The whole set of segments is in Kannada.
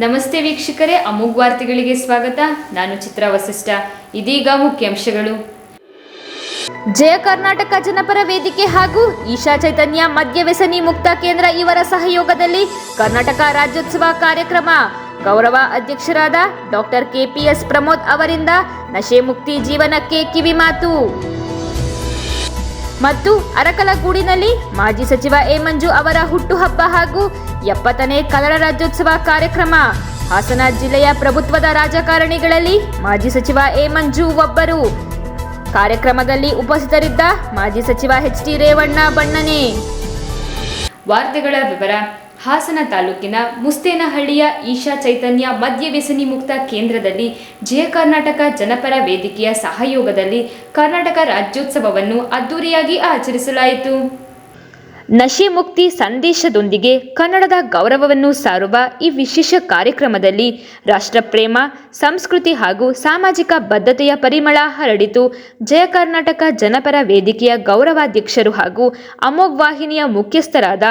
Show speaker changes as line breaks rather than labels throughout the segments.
ನಮಸ್ತೆ ವೀಕ್ಷಕರೇ, ಅಮೋಘ್ ವಾರ್ತೆಗಳಿಗೆ ಸ್ವಾಗತ. ನಾನು ಚಿತ್ರ ವಸಿಷ್ಠ. ಇದೀಗ ಮುಖ್ಯಾಂಶಗಳು. ಜಯ ಕರ್ನಾಟಕ ಜನಪರ ವೇದಿಕೆ ಹಾಗೂ ಈಶಾ ಚೈತನ್ಯ ಮದ್ಯ ವ್ಯಸನಿ ಮುಕ್ತ ಕೇಂದ್ರ ಇವರ ಸಹಯೋಗದಲ್ಲಿ ಕರ್ನಾಟಕ ರಾಜ್ಯೋತ್ಸವ ಕಾರ್ಯಕ್ರಮ. ಗೌರವ ಅಧ್ಯಕ್ಷರಾದ ಡಾಕ್ಟರ್ ಕೆಪಿಎಸ್ ಪ್ರಮೋದ್ ಅವರಿಂದ ನಶೆ ಮುಕ್ತಿ ಜೀವನಕ್ಕೆ ಕಿವಿಮಾತು. ಮತ್ತು ಅರಕಲಗೂಡಿನಲ್ಲಿ ಮಾಜಿ ಸಚಿವ ಎ ಮಂಜು ಅವರ ಹುಟ್ಟುಹಬ್ಬ ಹಾಗೂ 70ನೇ ಕನ್ನಡ ರಾಜ್ಯೋತ್ಸವ ಕಾರ್ಯಕ್ರಮ. ಹಾಸನ ಜಿಲ್ಲೆಯ ಪ್ರಭುತ್ವದ ರಾಜಕಾರಣಿಗಳಲ್ಲಿ ಮಾಜಿ ಸಚಿವ ಎ ಮಂಜು ಒಬ್ಬರು. ಕಾರ್ಯಕ್ರಮದಲ್ಲಿ ಉಪಸ್ಥಿತರಿದ್ದ ಮಾಜಿ ಸಚಿವ ಎಚ್.ಡಿ. ರೇವಣ್ಣ ಬಣ್ಣನೆ. ವಾರ್ತೆಗಳ ವಿವರ. ಹಾಸನ ತಾಲೂಕಿನ ಮುಸ್ತೇನಹಳ್ಳಿಯ ಈಶಾ ಚೈತನ್ಯ ಮದ್ಯ ವ್ಯಸನಿ ಮುಕ್ತ ಕೇಂದ್ರದಲ್ಲಿ ಜಯ ಕರ್ನಾಟಕ ಜನಪರ ವೇದಿಕೆಯ ಸಹಯೋಗದಲ್ಲಿ ಕರ್ನಾಟಕ ರಾಜ್ಯೋತ್ಸವವನ್ನು ಅದ್ದೂರಿಯಾಗಿ ಆಚರಿಸಲಾಯಿತು. ನಶೆ ಮುಕ್ತಿ ಸಂದೇಶದೊಂದಿಗೆ ಕನ್ನಡದ ಗೌರವವನ್ನು ಸಾರುವ ಈ ವಿಶೇಷ ಕಾರ್ಯಕ್ರಮದಲ್ಲಿ ರಾಷ್ಟ್ರಪ್ರೇಮ, ಸಂಸ್ಕೃತಿ ಹಾಗೂ ಸಾಮಾಜಿಕ ಬದ್ಧತೆಯ ಪರಿಮಳ ಹರಡಿತು. ಜಯ ಕರ್ನಾಟಕ ಜನಪರ ವೇದಿಕೆಯ ಗೌರವಾಧ್ಯಕ್ಷರು ಹಾಗೂ ಅಮೋಘ್ ವಾಹಿನಿಯ ಮುಖ್ಯಸ್ಥರಾದ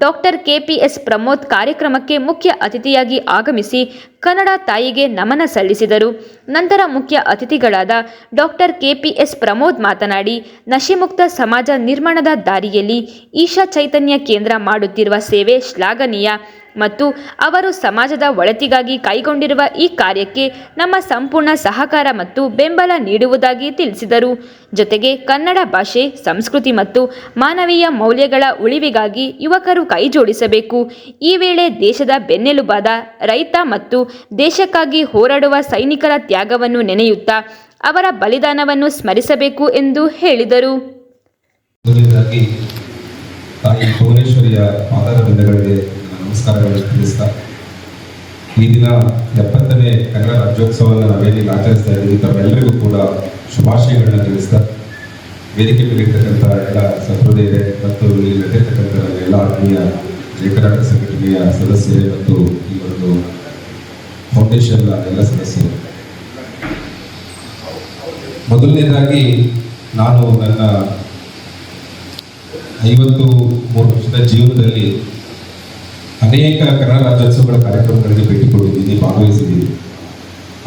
ಡಾಕ್ಟರ್ ಕೆಪಿಎಸ್ ಪ್ರಮೋದ್ ಕಾರ್ಯಕ್ರಮಕ್ಕೆ ಮುಖ್ಯ ಅತಿಥಿಯಾಗಿ ಆಗಮಿಸಿ ಕನ್ನಡ ತಾಯಿಗೆ ನಮನ ಸಲ್ಲಿಸಿದರು. ನಂತರ ಮುಖ್ಯ ಅತಿಥಿಗಳಾದ ಡಾಕ್ಟರ್ ಕೆಪಿಎಸ್ ಪ್ರಮೋದ್ ಮಾತನಾಡಿ, ನಶೆಮುಕ್ತ ಸಮಾಜ ನಿರ್ಮಾಣದ ದಾರಿಯಲ್ಲಿ ಈಶಾ ಚೈತನ್ಯ ಕೇಂದ್ರ ಮಾಡುತ್ತಿರುವ ಸೇವೆ ಶ್ಲಾಘನೀಯ ಮತ್ತು ಅವರು ಸಮಾಜದ ಒಳಿತಿಗಾಗಿ ಕೈಗೊಂಡಿರುವ ಈ ಕಾರ್ಯಕ್ಕೆ ನಮ್ಮ ಸಂಪೂರ್ಣ ಸಹಕಾರ ಮತ್ತು ಬೆಂಬಲ ನೀಡುವುದಾಗಿ ತಿಳಿಸಿದರು. ಜೊತೆಗೆ ಕನ್ನಡ ಭಾಷೆ, ಸಂಸ್ಕೃತಿ ಮತ್ತು ಮಾನವೀಯ ಮೌಲ್ಯಗಳ ಉಳಿವಿಗಾಗಿ ಯುವಕರು ಕೈಜೋಡಿಸಬೇಕು. ಈ ವೇಳೆ ದೇಶದ ಬೆನ್ನೆಲುಬಾದ ರೈತ ಮತ್ತು ದೇಶಕ್ಕಾಗಿ ಹೋರಾಡುವ ಸೈನಿಕರ ತ್ಯಾಗವನ್ನು ನೆನೆಯುತ್ತಾ ಅವರ ಬಲಿದಾನವನ್ನು ಸ್ಮರಿಸಬೇಕು ಎಂದು ಹೇಳಿದರು.
ತಾಯಿ ಭುವನೇಶ್ವರಿಯ ಪಾದಾರವಿಂದಗಳಿಗೆ ನಮಸ್ಕಾರಗಳನ್ನು ತಿಳಿಸ್ತಾ, ಈ ದಿನ 70ನೇ ಕನ್ನಡ ರಾಜ್ಯೋತ್ಸವವನ್ನು ನಾವೇನು ಆಚರಿಸ್ತಾ ಇದ್ದೀವಿ, ತಮ್ಮೆಲ್ಲರಿಗೂ ಕೂಡ ಶುಭಾಶಯಗಳನ್ನ ತಿಳಿಸ್ತಾ, ವೇದಿಕೆ ಮೇಲಿರ್ತಕ್ಕಂಥ ಎಲ್ಲ ಸಹೃದಯರೇ ಮತ್ತು ಇಲ್ಲಿ ನಡೆದಿರ್ತಕ್ಕಂಥ ಎಲ್ಲ ಆತ್ಮೀಯ ಜಯ ಕರ್ನಾಟಕ ಸಂಘಟನೆಯ ಸದಸ್ಯರೇ ಮತ್ತು ಈ ಒಂದು ಫೌಂಡೇಶನ್ನ ಎಲ್ಲ ಸದಸ್ಯರು, ಮೊದಲನೇದಾಗಿ ನಾನು ನನ್ನ 53 ವರ್ಷದ ಜೀವನದಲ್ಲಿ ಅನೇಕ ಕನ್ನಡ ರಾಜ್ಯೋತ್ಸವಗಳ ಕಾರ್ಯಕ್ರಮಗಳಿಗೆ ಭೇಟಿ ಕೊಟ್ಟಿದ್ದೀನಿ, ಭಾಗವಹಿಸಿದ್ದೀನಿ.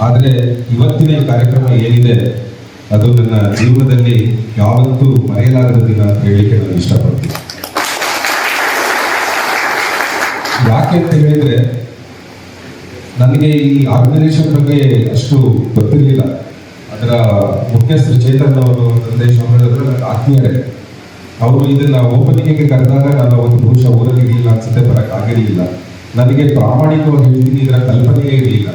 ಆದರೆ ಇವತ್ತಿನ ಈ ಕಾರ್ಯಕ್ರಮ ಏನಿದೆ ಅದು ನನ್ನ ಜೀವನದಲ್ಲಿ ಯಾವತ್ತೂ ಮರೆಯಲಾಗದ ದಿನ ಅಂತ ಹೇಳಲಿಕ್ಕೆ ನಾನು ಇಷ್ಟಪಡ್ತೀನಿ. ಯಾಕೆ ಅಂತ ಹೇಳಿದರೆ, ನನಗೆ ಈ ಆರ್ಗನೈಸೇಷನ್ ಬಗ್ಗೆ ಅಷ್ಟು ಗೊತ್ತಿರಲಿಲ್ಲ. ಅದರ ಮುಖ್ಯಸ್ಥರು ಚೇತನ್ ಅವರು, ಸಂದೇಶ್ ಅವರು ನನ್ನ ಆತ್ಮೀಯರೇ. ಅವರು ಇದನ್ನ ಓಪನಿಂಗಿಗೆ ಕರೆದಾಗ ನಾನು ಅವತ್ತು ಬಹುಶಃ ಊರಲ್ಲಿ ಇರಲಿಲ್ಲ ಅನ್ಸುತ್ತೆ, ಬರೋಕ್ಕಾಗಿರಲಿಲ್ಲ. ನನಗೆ ಪ್ರಾಮಾಣಿಕವಾಗಿ ಹೇಳ್ತೀನಿ, ಇದರ ಕಲ್ಪನೆಯೇ ಇರಲಿಲ್ಲ.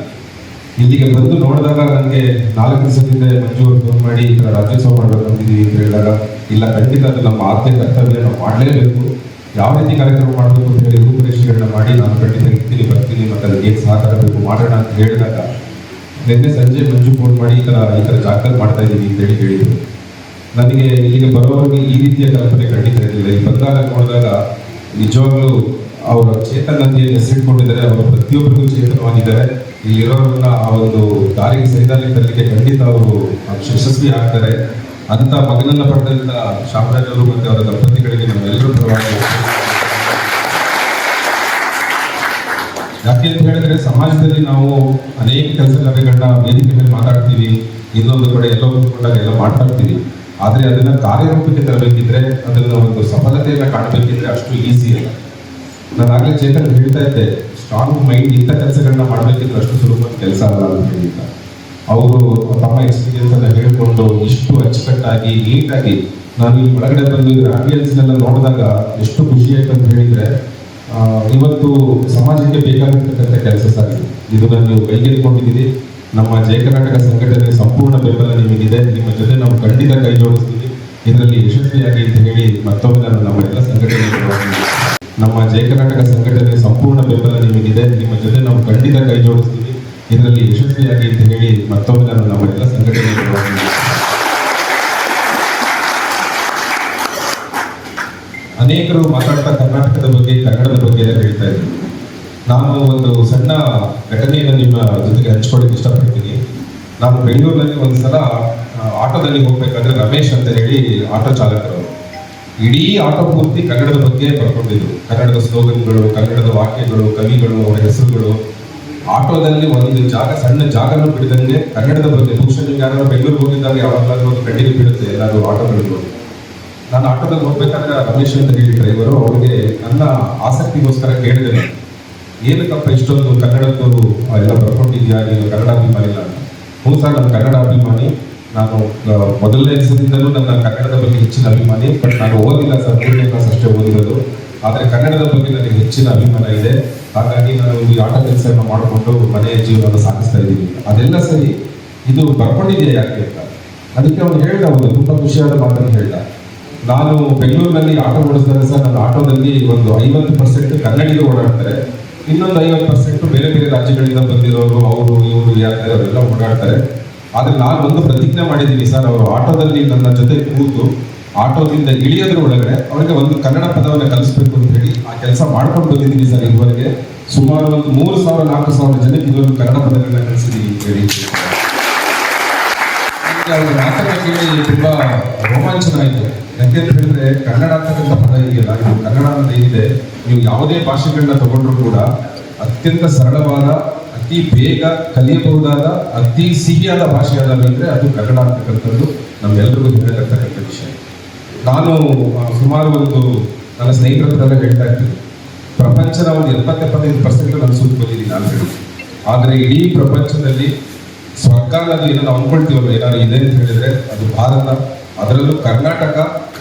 ಇಲ್ಲಿಗೆ ಬಂದು ನೋಡಿದಾಗ ನನಗೆ 4 ದಿವಸದಿಂದ ಮಂಜು ಅವರು ಫೋನ್ ಮಾಡಿ ಈ ಥರ ರಾಜ್ಯೋತ್ಸವ ಮಾಡಬೇಕಂತಿದ್ದೀವಿ ಅಂತ ಹೇಳಿದಾಗ, ಇಲ್ಲ ಖಂಡಿತ ಅದು ನಮ್ಮ ಆದ್ಯ ಕರ್ತವ್ಯ, ನಾವು ಮಾಡಲೇಬೇಕು. ಯಾವ ರೀತಿ ಕಾರ್ಯಕ್ರಮ ಮಾಡಬೇಕು ಅಂತ ಹೇಳಿ ರೂಪುರೇಷೆಗಳನ್ನ ಮಾಡಿ ನಾನು ಖಂಡಿತ ಇರ್ತೀನಿ, ಬರ್ತೀನಿ, ಮತ್ತು ಅದಕ್ಕೆ ಏನು ಸಹಕಾರ ಬೇಕು ಮಾಡೋಣ ಅಂತ ಹೇಳಿದಾಗ, ನಿನ್ನೆ ಸಂಜೆ ಮಂಜು ಫೋನ್ ಮಾಡಿ ಈ ಥರ ಜಾಗದಲ್ಲಿ ಮಾಡ್ತಾ ಇದ್ದೀವಿ ಅಂತೇಳಿ ಹೇಳಿದರು. ನನಗೆ ಇಲ್ಲಿಗೆ ಬರೋವರೆಗೆ ಈ ರೀತಿಯ ಕಲ್ಪನೆ ಖಂಡಿತ ಇರಲಿಲ್ಲ. ಇಲ್ಲಿ ಬಂದಾಗ ನೋಡಿದಾಗ ನಿಜವಾಗ್ಲೂ ಅವರ ಚೇತನ ಅಂತ ಏನು ಹೆಸರಿಟ್ಕೊಂಡಿದ್ದಾರೆ, ಅವರು ಪ್ರತಿಯೊಬ್ಬರಿಗೂ ಚೇತನವಾಗಿದ್ದಾರೆ. ಇಲ್ಲಿರೋರನ್ನ ಆ ಒಂದು ದಾರಿಗೆ ಸರಿದಾರಿಗೆ ತರಲಿಕ್ಕೆ ಖಂಡಿತ ಅವರು ಯಶಸ್ವಿ ಆಗ್ತಾರೆ ಅಂತ ಮಗನನ್ನ ಪಡೆದಂತ ಶಾಮರಾಜ್ ಅವರು ಮತ್ತು ಅವರ ದಂಪತಿಗಳಿಗೆ ನಮ್ಮೆಲ್ಲರೂ ಪರವಾಗಿ. ಯಾಕೆ ಅಂತ ಹೇಳಿದ್ರೆ, ಸಮಾಜದಲ್ಲಿ ನಾವು ಅನೇಕ ಕೆಲಸ ಕಾರ್ಯಗಳನ್ನ ವೇದಿಕೆ ಮೇಲೆ ಮಾತಾಡ್ತೀವಿ, ಇನ್ನೊಂದು ಕಡೆ ಎಲ್ಲೋ ಕೂತ್ಕೊಂಡಾಗ ಎಲ್ಲ ಮಾತಾಡ್ತೀವಿ. ಆದರೆ ಅದನ್ನ ಕಾರ್ಯರೂಪಕ್ಕೆ ತರಬೇಕಿದ್ರೆ, ಅದನ್ನ ಒಂದು ಸಫಲತೆಯನ್ನ ಕಾಣಬೇಕಿದ್ರೆ ಅಷ್ಟು ಈಸಿ ಅಲ್ಲ. ನಾನು ಆಗಲೇ ಚೇತನ್ ಹೇಳ್ತಾ ಇದ್ದೆ, ಸ್ಟ್ರಾಂಗ್ ಮೈಂಡ್ ಇಂಥ ಕೆಲಸಗಳನ್ನ ಮಾಡಬೇಕಿದ್ರೆ ಅಷ್ಟು ಸುಲಭದ ಕೆಲಸ ಅಲ್ಲ ಅಂತ ಹೇಳಿದ್ದ. ಅವರು ತಮ್ಮ ಎಕ್ಸ್ಪೀರಿಯನ್ಸ್ ಅನ್ನ ಹೇಳಿಕೊಂಡು ಇಷ್ಟು ಅಚ್ಚುಕಟ್ಟಾಗಿ ನೀಟಾಗಿ, ನಾನು ಇಲ್ಲಿ ಒಳಗಡೆ ಬಂದು ಇದರ ಆಂಬಿಯನ್ಸ್ನೆಲ್ಲ ನೋಡಿದಾಗ ಎಷ್ಟು ಖುಷಿ ಆಯ್ತು ಅಂತ ಹೇಳಿದ್ರೆ, ಇವತ್ತು ಸಮಾಜಕ್ಕೆ ಬೇಕಾಗಿರ್ತಕ್ಕಂಥ ಕೆಲಸ ಸಾಗಿದೆ. ಇದನ್ನ ನೀವು ಕೈಗೆತ್ತಿಕೊಂಡಿದ್ದೀರಿ. ನಮ್ಮ ಜಯ ಕರ್ನಾಟಕ ಸಂಘಟನೆ ಸಂಪೂರ್ಣ ಬೆಂಬಲ ನಿಮಗಿದೆ. ನಿಮ್ಮ ಜೊತೆ ನಾವು ಖಂಡಿತ ಕೈ ಜೋಡಿಸ್ತೀವಿ, ಇದರಲ್ಲಿ ಯಶಸ್ವಿಯಾಗಿ ಅಂತ ಹೇಳಿ ಮತ್ತೊಮ್ಮೆ ನಾನು ನಮ್ಮ ಎಲ್ಲ ಸಂಘಟನೆ ನಮ್ಮ ಜಯ ಕರ್ನಾಟಕ ಸಂಘಟನೆ ಸಂಪೂರ್ಣ ಬೆಂಬಲ ನಿಮಗಿದೆ. ನಿಮ್ಮ ಜೊತೆ ನಾವು ಖಂಡಿತ ಕೈ ಜೋಡಿಸ್ತೀವಿ, ಇದರಲ್ಲಿ ಯಶಸ್ವಿಯಾಗಿ ಅಂತ ಹೇಳಿ ಮತ್ತೊಮ್ಮೆ ನಾನು ನಮ್ಮ ಎಲ್ಲ ಸಂಘಟನೆ ಅನೇಕರು ಮಾತಾಡ್ತಾ ಕರ್ನಾಟಕದ ಬಗ್ಗೆ, ಕನ್ನಡದ ಬಗ್ಗೆ ಎಲ್ಲ ಹೇಳ್ತಾ ಇದ್ರು. ನಾನು ಒಂದು ಸಣ್ಣ ಘಟನೆಯನ್ನು ನಿಮ್ಮ ಜೊತೆಗೆ ಹಂಚ್ಕೊಳ್ಳಿಕ್ಕೆ ಇಷ್ಟಪಡ್ತೀನಿ. ನಾನು ಬೆಂಗಳೂರಿನಲ್ಲಿ ಒಂದ್ಸಲ ಆಟೋದಲ್ಲಿ ಹೋಗ್ಬೇಕಾದ್ರೆ ರಮೇಶ್ ಅಂತ ಹೇಳಿ ಆಟೋ ಚಾಲಕರು ಇಡೀ ಆಟೋ ಪೂರ್ತಿ ಕನ್ನಡದ ಬಗ್ಗೆ ಬರ್ಕೊಂಡಿದ್ರು. ಕನ್ನಡದ ಸ್ಲೋಗನ್ಗಳು, ಕನ್ನಡದ ವಾಕ್ಯಗಳು, ಕವಿಗಳು, ಅವರ ಹೆಸರುಗಳು, ಆಟೋದಲ್ಲಿ ಒಂದು ಜಾಗ, ಸಣ್ಣ ಜಾಗನೂ ಬಿಡದಂಗೆ ಕನ್ನಡದ ಬಗ್ಗೆ ಬಹುಶಃ ನೀವು ಯಾರು ಬೆಂಗಳೂರಿಗೆ ಹೋಗಿದ್ದಾಗ ಯಾವಾಗಲಾದ್ರೂ ಒಂದು ಕಣ್ಣಿಗೆ ಬೀಳುತ್ತೆ ಎಲ್ಲರೂ ಆಟೋಗಳಿಗೆ ಹೋಗಿ. ನಾನು ಆಟೋದಲ್ಲಿ ಹೋಗ್ಬೇಕಾದ್ರೆ ರಮೇಶ್ ಅಂತ ಹೇಳಿ ಡ್ರೈವರು, ಅವ್ರಿಗೆ ನನ್ನ ಆಸಕ್ತಿಗೋಸ್ಕರ ಕೇಳಿದೆ, ಏನಕ್ಕಪ್ಪ ಇಷ್ಟೊಂದು ಕನ್ನಡದ್ದು ಎಲ್ಲ ಬರ್ಕೊಂಡಿದ್ಯಾ, ನೀನು ಕನ್ನಡ ಅಭಿಮಾನಿ ಇಲ್ಲ ಅಂತ. ಹ್ಞೂ ಸರ್, ನಾನು ಕನ್ನಡ ಅಭಿಮಾನಿ, ನಾನು ಮೊದಲನೇ ದಿವಸದಿಂದಲೂ ನನ್ನ ಕನ್ನಡದ ಬಗ್ಗೆ ಹೆಚ್ಚಿನ ಅಭಿಮಾನಿ, ಬಟ್ ನಾನು ಓದಿಲ್ಲ ಸರ್, 3ನೇ ಕ್ಲಾಸ್ ಅಷ್ಟೇ ಓದಿರೋದು. ಆದರೆ ಕನ್ನಡದ ಬಗ್ಗೆ ನನಗೆ ಹೆಚ್ಚಿನ ಅಭಿಮಾನ ಇದೆ, ಹಾಗಾಗಿ ನಾನು ಒಂದು ಆಟೋ ಕೆಲಸವನ್ನು ಮಾಡಿಕೊಂಡು ಮನೆಯ ಜೀವನವನ್ನು ಸಾಗಿಸ್ತಾ ಇದ್ದೀನಿ. ಅದೆಲ್ಲ ಸರಿ, ಇದು ಬರ್ಕೊಂಡಿದೆಯಾ ಯಾಕೆ ಅಂತ. ಅದಕ್ಕೆ ಅವ್ನು ಹೇಳ್ದ, ಅವನು ತುಂಬ ಖುಷಿಯಾದ ಮಾತನ್ನು ಹೇಳ್ದ. ನಾನು ಬೆಂಗಳೂರಿನಲ್ಲಿ ಆಟೋ ಓಡಿಸಿದಾಗ ಸರ್, ನನ್ನ ಆಟೋದಲ್ಲಿ ಒಂದು 50% ಕನ್ನಡಿಗರು ಓಡಾಡ್ತಾರೆ, ಇನ್ನೊಂದು 50% ಬೇರೆ ಬೇರೆ ರಾಜ್ಯಗಳಿಂದ ಬಂದಿರೋರು, ಅವರು ಇವರು ಯಾರ್ತಾರೆ ಅವರೆಲ್ಲ ಓಡಾಡ್ತಾರೆ. ಆದರೆ ನಾನು ಒಂದು ಪ್ರತಿಜ್ಞೆ ಮಾಡಿದ್ದೀನಿ ಸರ್, ಅವರು ಆಟೋದಲ್ಲಿ ನನ್ನ ಜೊತೆ ಕೂತು ಆಟೋದಿಂದ ಇಳಿಯೋದ್ರ ಒಳಗಡೆ ಅವರಿಗೆ ಒಂದು ಕನ್ನಡ ಪದವನ್ನು ಕಲಿಸ್ಬೇಕು ಅಂತ ಹೇಳಿ ಆ ಕೆಲಸ ಮಾಡ್ಕೊಂಡು ಬಂದಿದ್ದೀನಿ ಸರ್. ಇದುವರೆಗೆ ಸುಮಾರು ಒಂದು 3,000-4,000 ಜನಕ್ಕೆ ಇದುವರೆಗೂ ಕನ್ನಡ ಪದಗಳನ್ನ ಕಲಿಸಿದ್ದೀನಿ ಅಂತ ಹೇಳಿ. ಅವ್ರ ಮಾತನ್ನ ಕೇಳಿ ತುಂಬಾ ರೋಮಾಂಚನ ಆಯಿತು. ಯಾಕೆಂತ ಹೇಳಿದ್ರೆ ಕನ್ನಡ ಅಂತಕ್ಕಂಥ ಪದ ಇದೆಯಲ್ಲ, ಇದು ಕನ್ನಡ ಅಂತ ಏನಿದೆ, ನೀವು ಯಾವುದೇ ಭಾಷೆಗಳನ್ನ ತಗೊಂಡ್ರು ಕೂಡ ಅತ್ಯಂತ ಸರಳವಾದ, ಅತಿ ಬೇಗ ಕಲಿಯಬಹುದಾದ, ಅತಿ ಸಿಹಿಯಾದ ಭಾಷೆ ಯಾವ್ದಾದ್ರೆ ಅದು ಕನ್ನಡ ಅಂತಕ್ಕಂಥದ್ದು ನಮ್ಮೆಲ್ಲರಿಗೂ ಹೇಳತಕ್ಕಂಥ ವಿಷಯ. ನಾನು ಸುಮಾರು ನನ್ನ ಸ್ನೇಹಿತರ ಹತ್ರ ಹೇಳ್ತಾ ಇರ್ತೀನಿ, ಪ್ರಪಂಚದ ಒಂದು 70-75% ನಾನು ಸುತ್ತ ಬಂದಿದ್ದೀನಿ ನಾನು ಹೇಳಿ. ಆದರೆ ಇಡೀ ಪ್ರಪಂಚದಲ್ಲಿ ಸ್ವರ್ಗ ಅನ್ನೋದು ಏನೋ ಅನ್ಕೊಳ್ತೀವಲ್ಲ, ಏನಾದ್ರು ಇದೆ ಅಂತ ಹೇಳಿದ್ರೆ ಅದು ಭಾರತ, ಅದರಲ್ಲೂ ಕರ್ನಾಟಕ,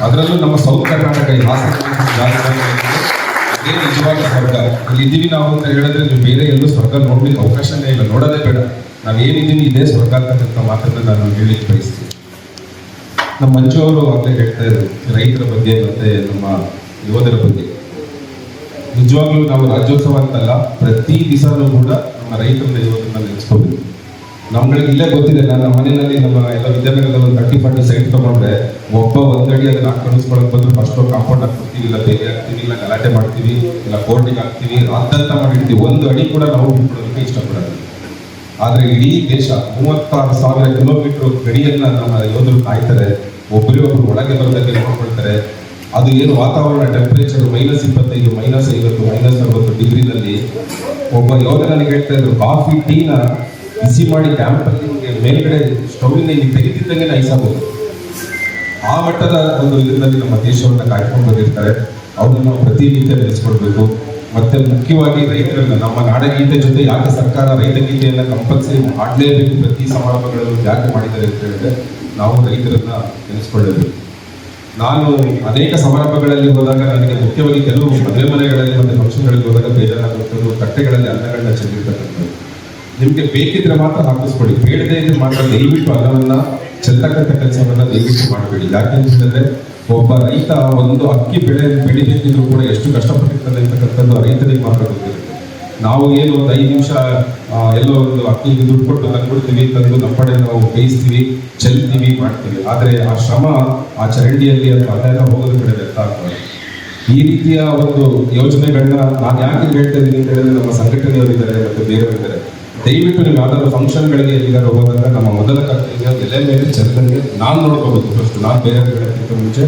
ಅದರಲ್ಲೂ ನಮ್ಮ ಸೌತ್ ಕರ್ನಾಟಕ, ಈ ಅದೇ ನಿಜವಾದ ಸ್ವರ್ಗ. ಇಲ್ಲಿ ಇದ್ದೀವಿ ನಾವು ಅಂತ ಹೇಳಿದ್ರೆ ನೀವು ಬೇರೆ ಎಲ್ಲೂ ಸ್ವರ್ಗ ನೋಡ್ಲಿಕ್ಕೆ ಅವಕಾಶನೇ ಇಲ್ಲ, ನೋಡೋದೇ ಬೇಡ. ನಾವೇನಿದ್ದೀವಿ ಇದೇ ಸ್ವರ್ಗ ಅಂತಕ್ಕಂಥ ಮಾತನ್ನು ನಾನು ಹೇಳಿಕ್ಕೆ ಬಯಸ್ತೀನಿ. ನಮ್ಮ ಮಂಜು ಅವರು ಆಗಲೇ ಹೇಳ್ತಾ ಇದ್ರು ರೈತರ ಬಗ್ಗೆ ಮತ್ತೆ ನಮ್ಮ ಯೋಧರ ಬಗ್ಗೆ. ನಿಜವಾಗ್ಲೂ ನಾವು ರಾಜ್ಯೋತ್ಸವ ಅಂತಲ್ಲ, ಪ್ರತಿ ದಿವಸನೂ ಕೂಡ ನಮ್ಮ ರೈತರ ಯೋಧರನ್ನ ನೆನೆಸ್ಕೋಬೇಕು. ನಮ್ಗಳಿಗೆ ಇಲ್ಲೇ ಗೊತ್ತಿದೆ, ನಮ್ಮ ಮನೆಯಲ್ಲಿ ನಮ್ಮ ಎಲ್ಲ ವಿದ್ಯಾನಗರದಲ್ಲಿ ಒಂದು 30-40 ಸೈಟ್ ತಗೊಂಡ್ರೆ ಒಬ್ಬ ಒಂದಡಿ ಅದನ್ನ ಕಳಿಸ್ಕೊಳಕ್ ಬಂದ್ರೆ ಫಸ್ಟ್ ಕಾಂಪೌಂಡ್ ಹಾಕ್ಬಿಡ್ತೀವಿ, ಇಲ್ಲ ಬೇರೆ ಹಾಕ್ತೀವಿ, ಇಲ್ಲ ಗಲಾಟೆ ಮಾಡ್ತೀವಿ, ಇಲ್ಲ ಕೋರ್ಟಿಗೆ ಹಾಕ್ತೀವಿ, ರಾದ್ದಂತ ಮಾಡಿರ್ತೀವಿ. ಒಂದು ಅಡಿ ಕೂಡ ನಾವು ಬಿಟ್ಕೊಡೋದಕ್ಕೆ ಇಷ್ಟಪಡೋದು. ಆದ್ರೆ ಇಡೀ ದೇಶ 36,000 ಕಿಲೋಮೀಟರ್ ಗಡಿಯನ್ನ ನಮ್ಮ ಯೋಧರು ಕಾಯ್ತಾರೆ, ಒಬ್ಬರು ಒಳಗೆ ಬರೋದಕ್ಕೆ ನೋಡ್ಕೊಳ್ತಾರೆ. ಅದು ಏನು ವಾತಾವರಣ ಟೆಂಪರೇಚರ್ -25, -50, -60 ಡಿಗ್ರಿನಲ್ಲಿ ಒಬ್ಬ ಯೋಧ ನನಗೆ ಹೇಳ್ತಾ ಇದ್ರು, ಕಾಫಿ ಟೀನ ಬಿಸಿ ಮಾಡಿ ಕ್ಯಾಂಪಲ್ಲಿ ಮೇಲ್ಗಡೆ ಸ್ಟೌವಿನ ಇಲ್ಲಿ ತೆಗೆದಿದ್ದಂಗೆ ನೈಸಾಗಬಹುದು. ಆ ಮಟ್ಟದ ಒಂದು ಇದರಲ್ಲಿ ನಮ್ಮ ದೇಶವನ್ನು ಕಾಯ್ಕೊಂಡು ಬಂದಿರ್ತಾರೆ. ಅವ್ರನ್ನ ನಾವು ಪ್ರತಿನಿತ್ಯ ಬೆಳೆಸ್ಕೊಡ್ಬೇಕು. ಮತ್ತೆ ಮುಖ್ಯವಾಗಿ ರೈತರನ್ನ, ನಮ್ಮ ನಾಡಗೀತೆ ಜೊತೆ ಯಾಕೆ ಸರ್ಕಾರ ರೈತ ಗೀತೆಯನ್ನ ಕಂಪಲ್ಸರಿ ಮಾಡಲೇಬೇಕು, ಪ್ರತಿ ಸಮಾರಂಭಗಳಲ್ಲಿ ಯಾಕೆ ಮಾಡಿದ್ದಾರೆ ಅಂತ ಹೇಳಿದ್ರೆ ನಾವು ರೈತರನ್ನ ನೆನೆಸ್ಕೊಳ್ಳಬೇಕು. ನಾನು ಅನೇಕ ಸಮಾರಂಭಗಳಲ್ಲಿ ಹೋದಾಗ ನನಗೆ ಮುಖ್ಯವಾಗಿ ಕೆಲವು ಮದುವೆ ಮನೆಗಳಲ್ಲಿ ಮತ್ತೆ ಫಂಕ್ಷನ್ಗಳಿಗೆ ಹೋದಾಗ ಬೇಜಾರಾಗುವಂಥದ್ದು, ತಟ್ಟೆಗಳಲ್ಲಿ ಅನ್ನಗಳನ್ನ ಚೆಲ್ಲಿರ್ತಕ್ಕಂಥದ್ದು. ನಿಮ್ಗೆ ಬೇಕಿದ್ರೆ ಮಾತ್ರ ಹಾಕಿಸ್ಕೊಳ್ಳಿ, ಬೇಡದೇ ಇದ್ರೆ ಮಾತ್ರ ದಯವಿಟ್ಟು ಅನ್ನವನ್ನ ಚೆಲ್ಲತಕ್ಕಂಥ ಕೆಲಸವನ್ನ ದಯವಿಟ್ಟು ಮಾಡಬೇಡಿ. ಯಾಕೆಂತ ಹೇಳಿದ್ರೆ ಒಬ್ಬ ರೈತ ಒಂದು ಅಕ್ಕಿ ಬೆಳಿಬೇಕಿದ್ರು ಕೂಡ ಎಷ್ಟು ಕಷ್ಟಪಟ್ಟಿರ್ತಾರೆ ಅಂತಕ್ಕಂಥದ್ದು ರೈತರಿಗೆ ಮಾತ್ರ ಗೊತ್ತಿರುತ್ತೆ. ನಾವು ಏನು ಒಂದು 5 ನಿಮಿಷ ಎಲ್ಲೋ ಒಂದು ಅಕ್ಕಿಗೆ ದುಡ್ಡು ಕೊಟ್ಟು ತಂದ್ಬಿಡ್ತೀವಿ, ತಂದು ನಮ್ಮ ಕಡೆ ನಾವು ಬೇಯಿಸ್ತೀವಿ, ಚೆಲ್ತೀವಿ, ಮಾಡ್ತೀವಿ. ಆದರೆ ಆ ಶ್ರಮ ಆ ಚರಂಡಿಯಲ್ಲಿ ಅಥವಾ ಅದೆಲ್ಲ ಹೋಗೋದ್ರ ಕಡೆ ವ್ಯರ್ಥ ಆಗ್ತದೆ. ಈ ರೀತಿಯ ಒಂದು ಯೋಜನೆಗಳನ್ನ ನಾನು ಯಾಕೆ ಹೇಳ್ತಾ ಇದ್ದೀನಿ ಅಂತ ಹೇಳಿದ್ರೆ, ನಮ್ಮ ಸಂಘಟನೆಯವರಿದ್ದಾರೆ ಮತ್ತು ಬೇರೆಯವರಿದ್ದಾರೆ, ದಯವಿಟ್ಟು ನೀವು ಯಾವ್ದಾದ್ರು ಫಂಕ್ಷನ್ಗಳಿಗೆ ಎಲ್ಲಿಗಾರು ಹೋದಾಗ ನಮ್ಮ ಮೊದಲ ಕರ್ತವ್ಯ ಎಲೆ ಮೇಲೆ ಚೆಲ್ಲಂಗೆ ನಾನು ನೋಡ್ಕೋಬೇಕು. ಫಸ್ಟ್ ನಾನು ಬೇರೆಯವರಿಗಿಂತ ಮುಂಚೆ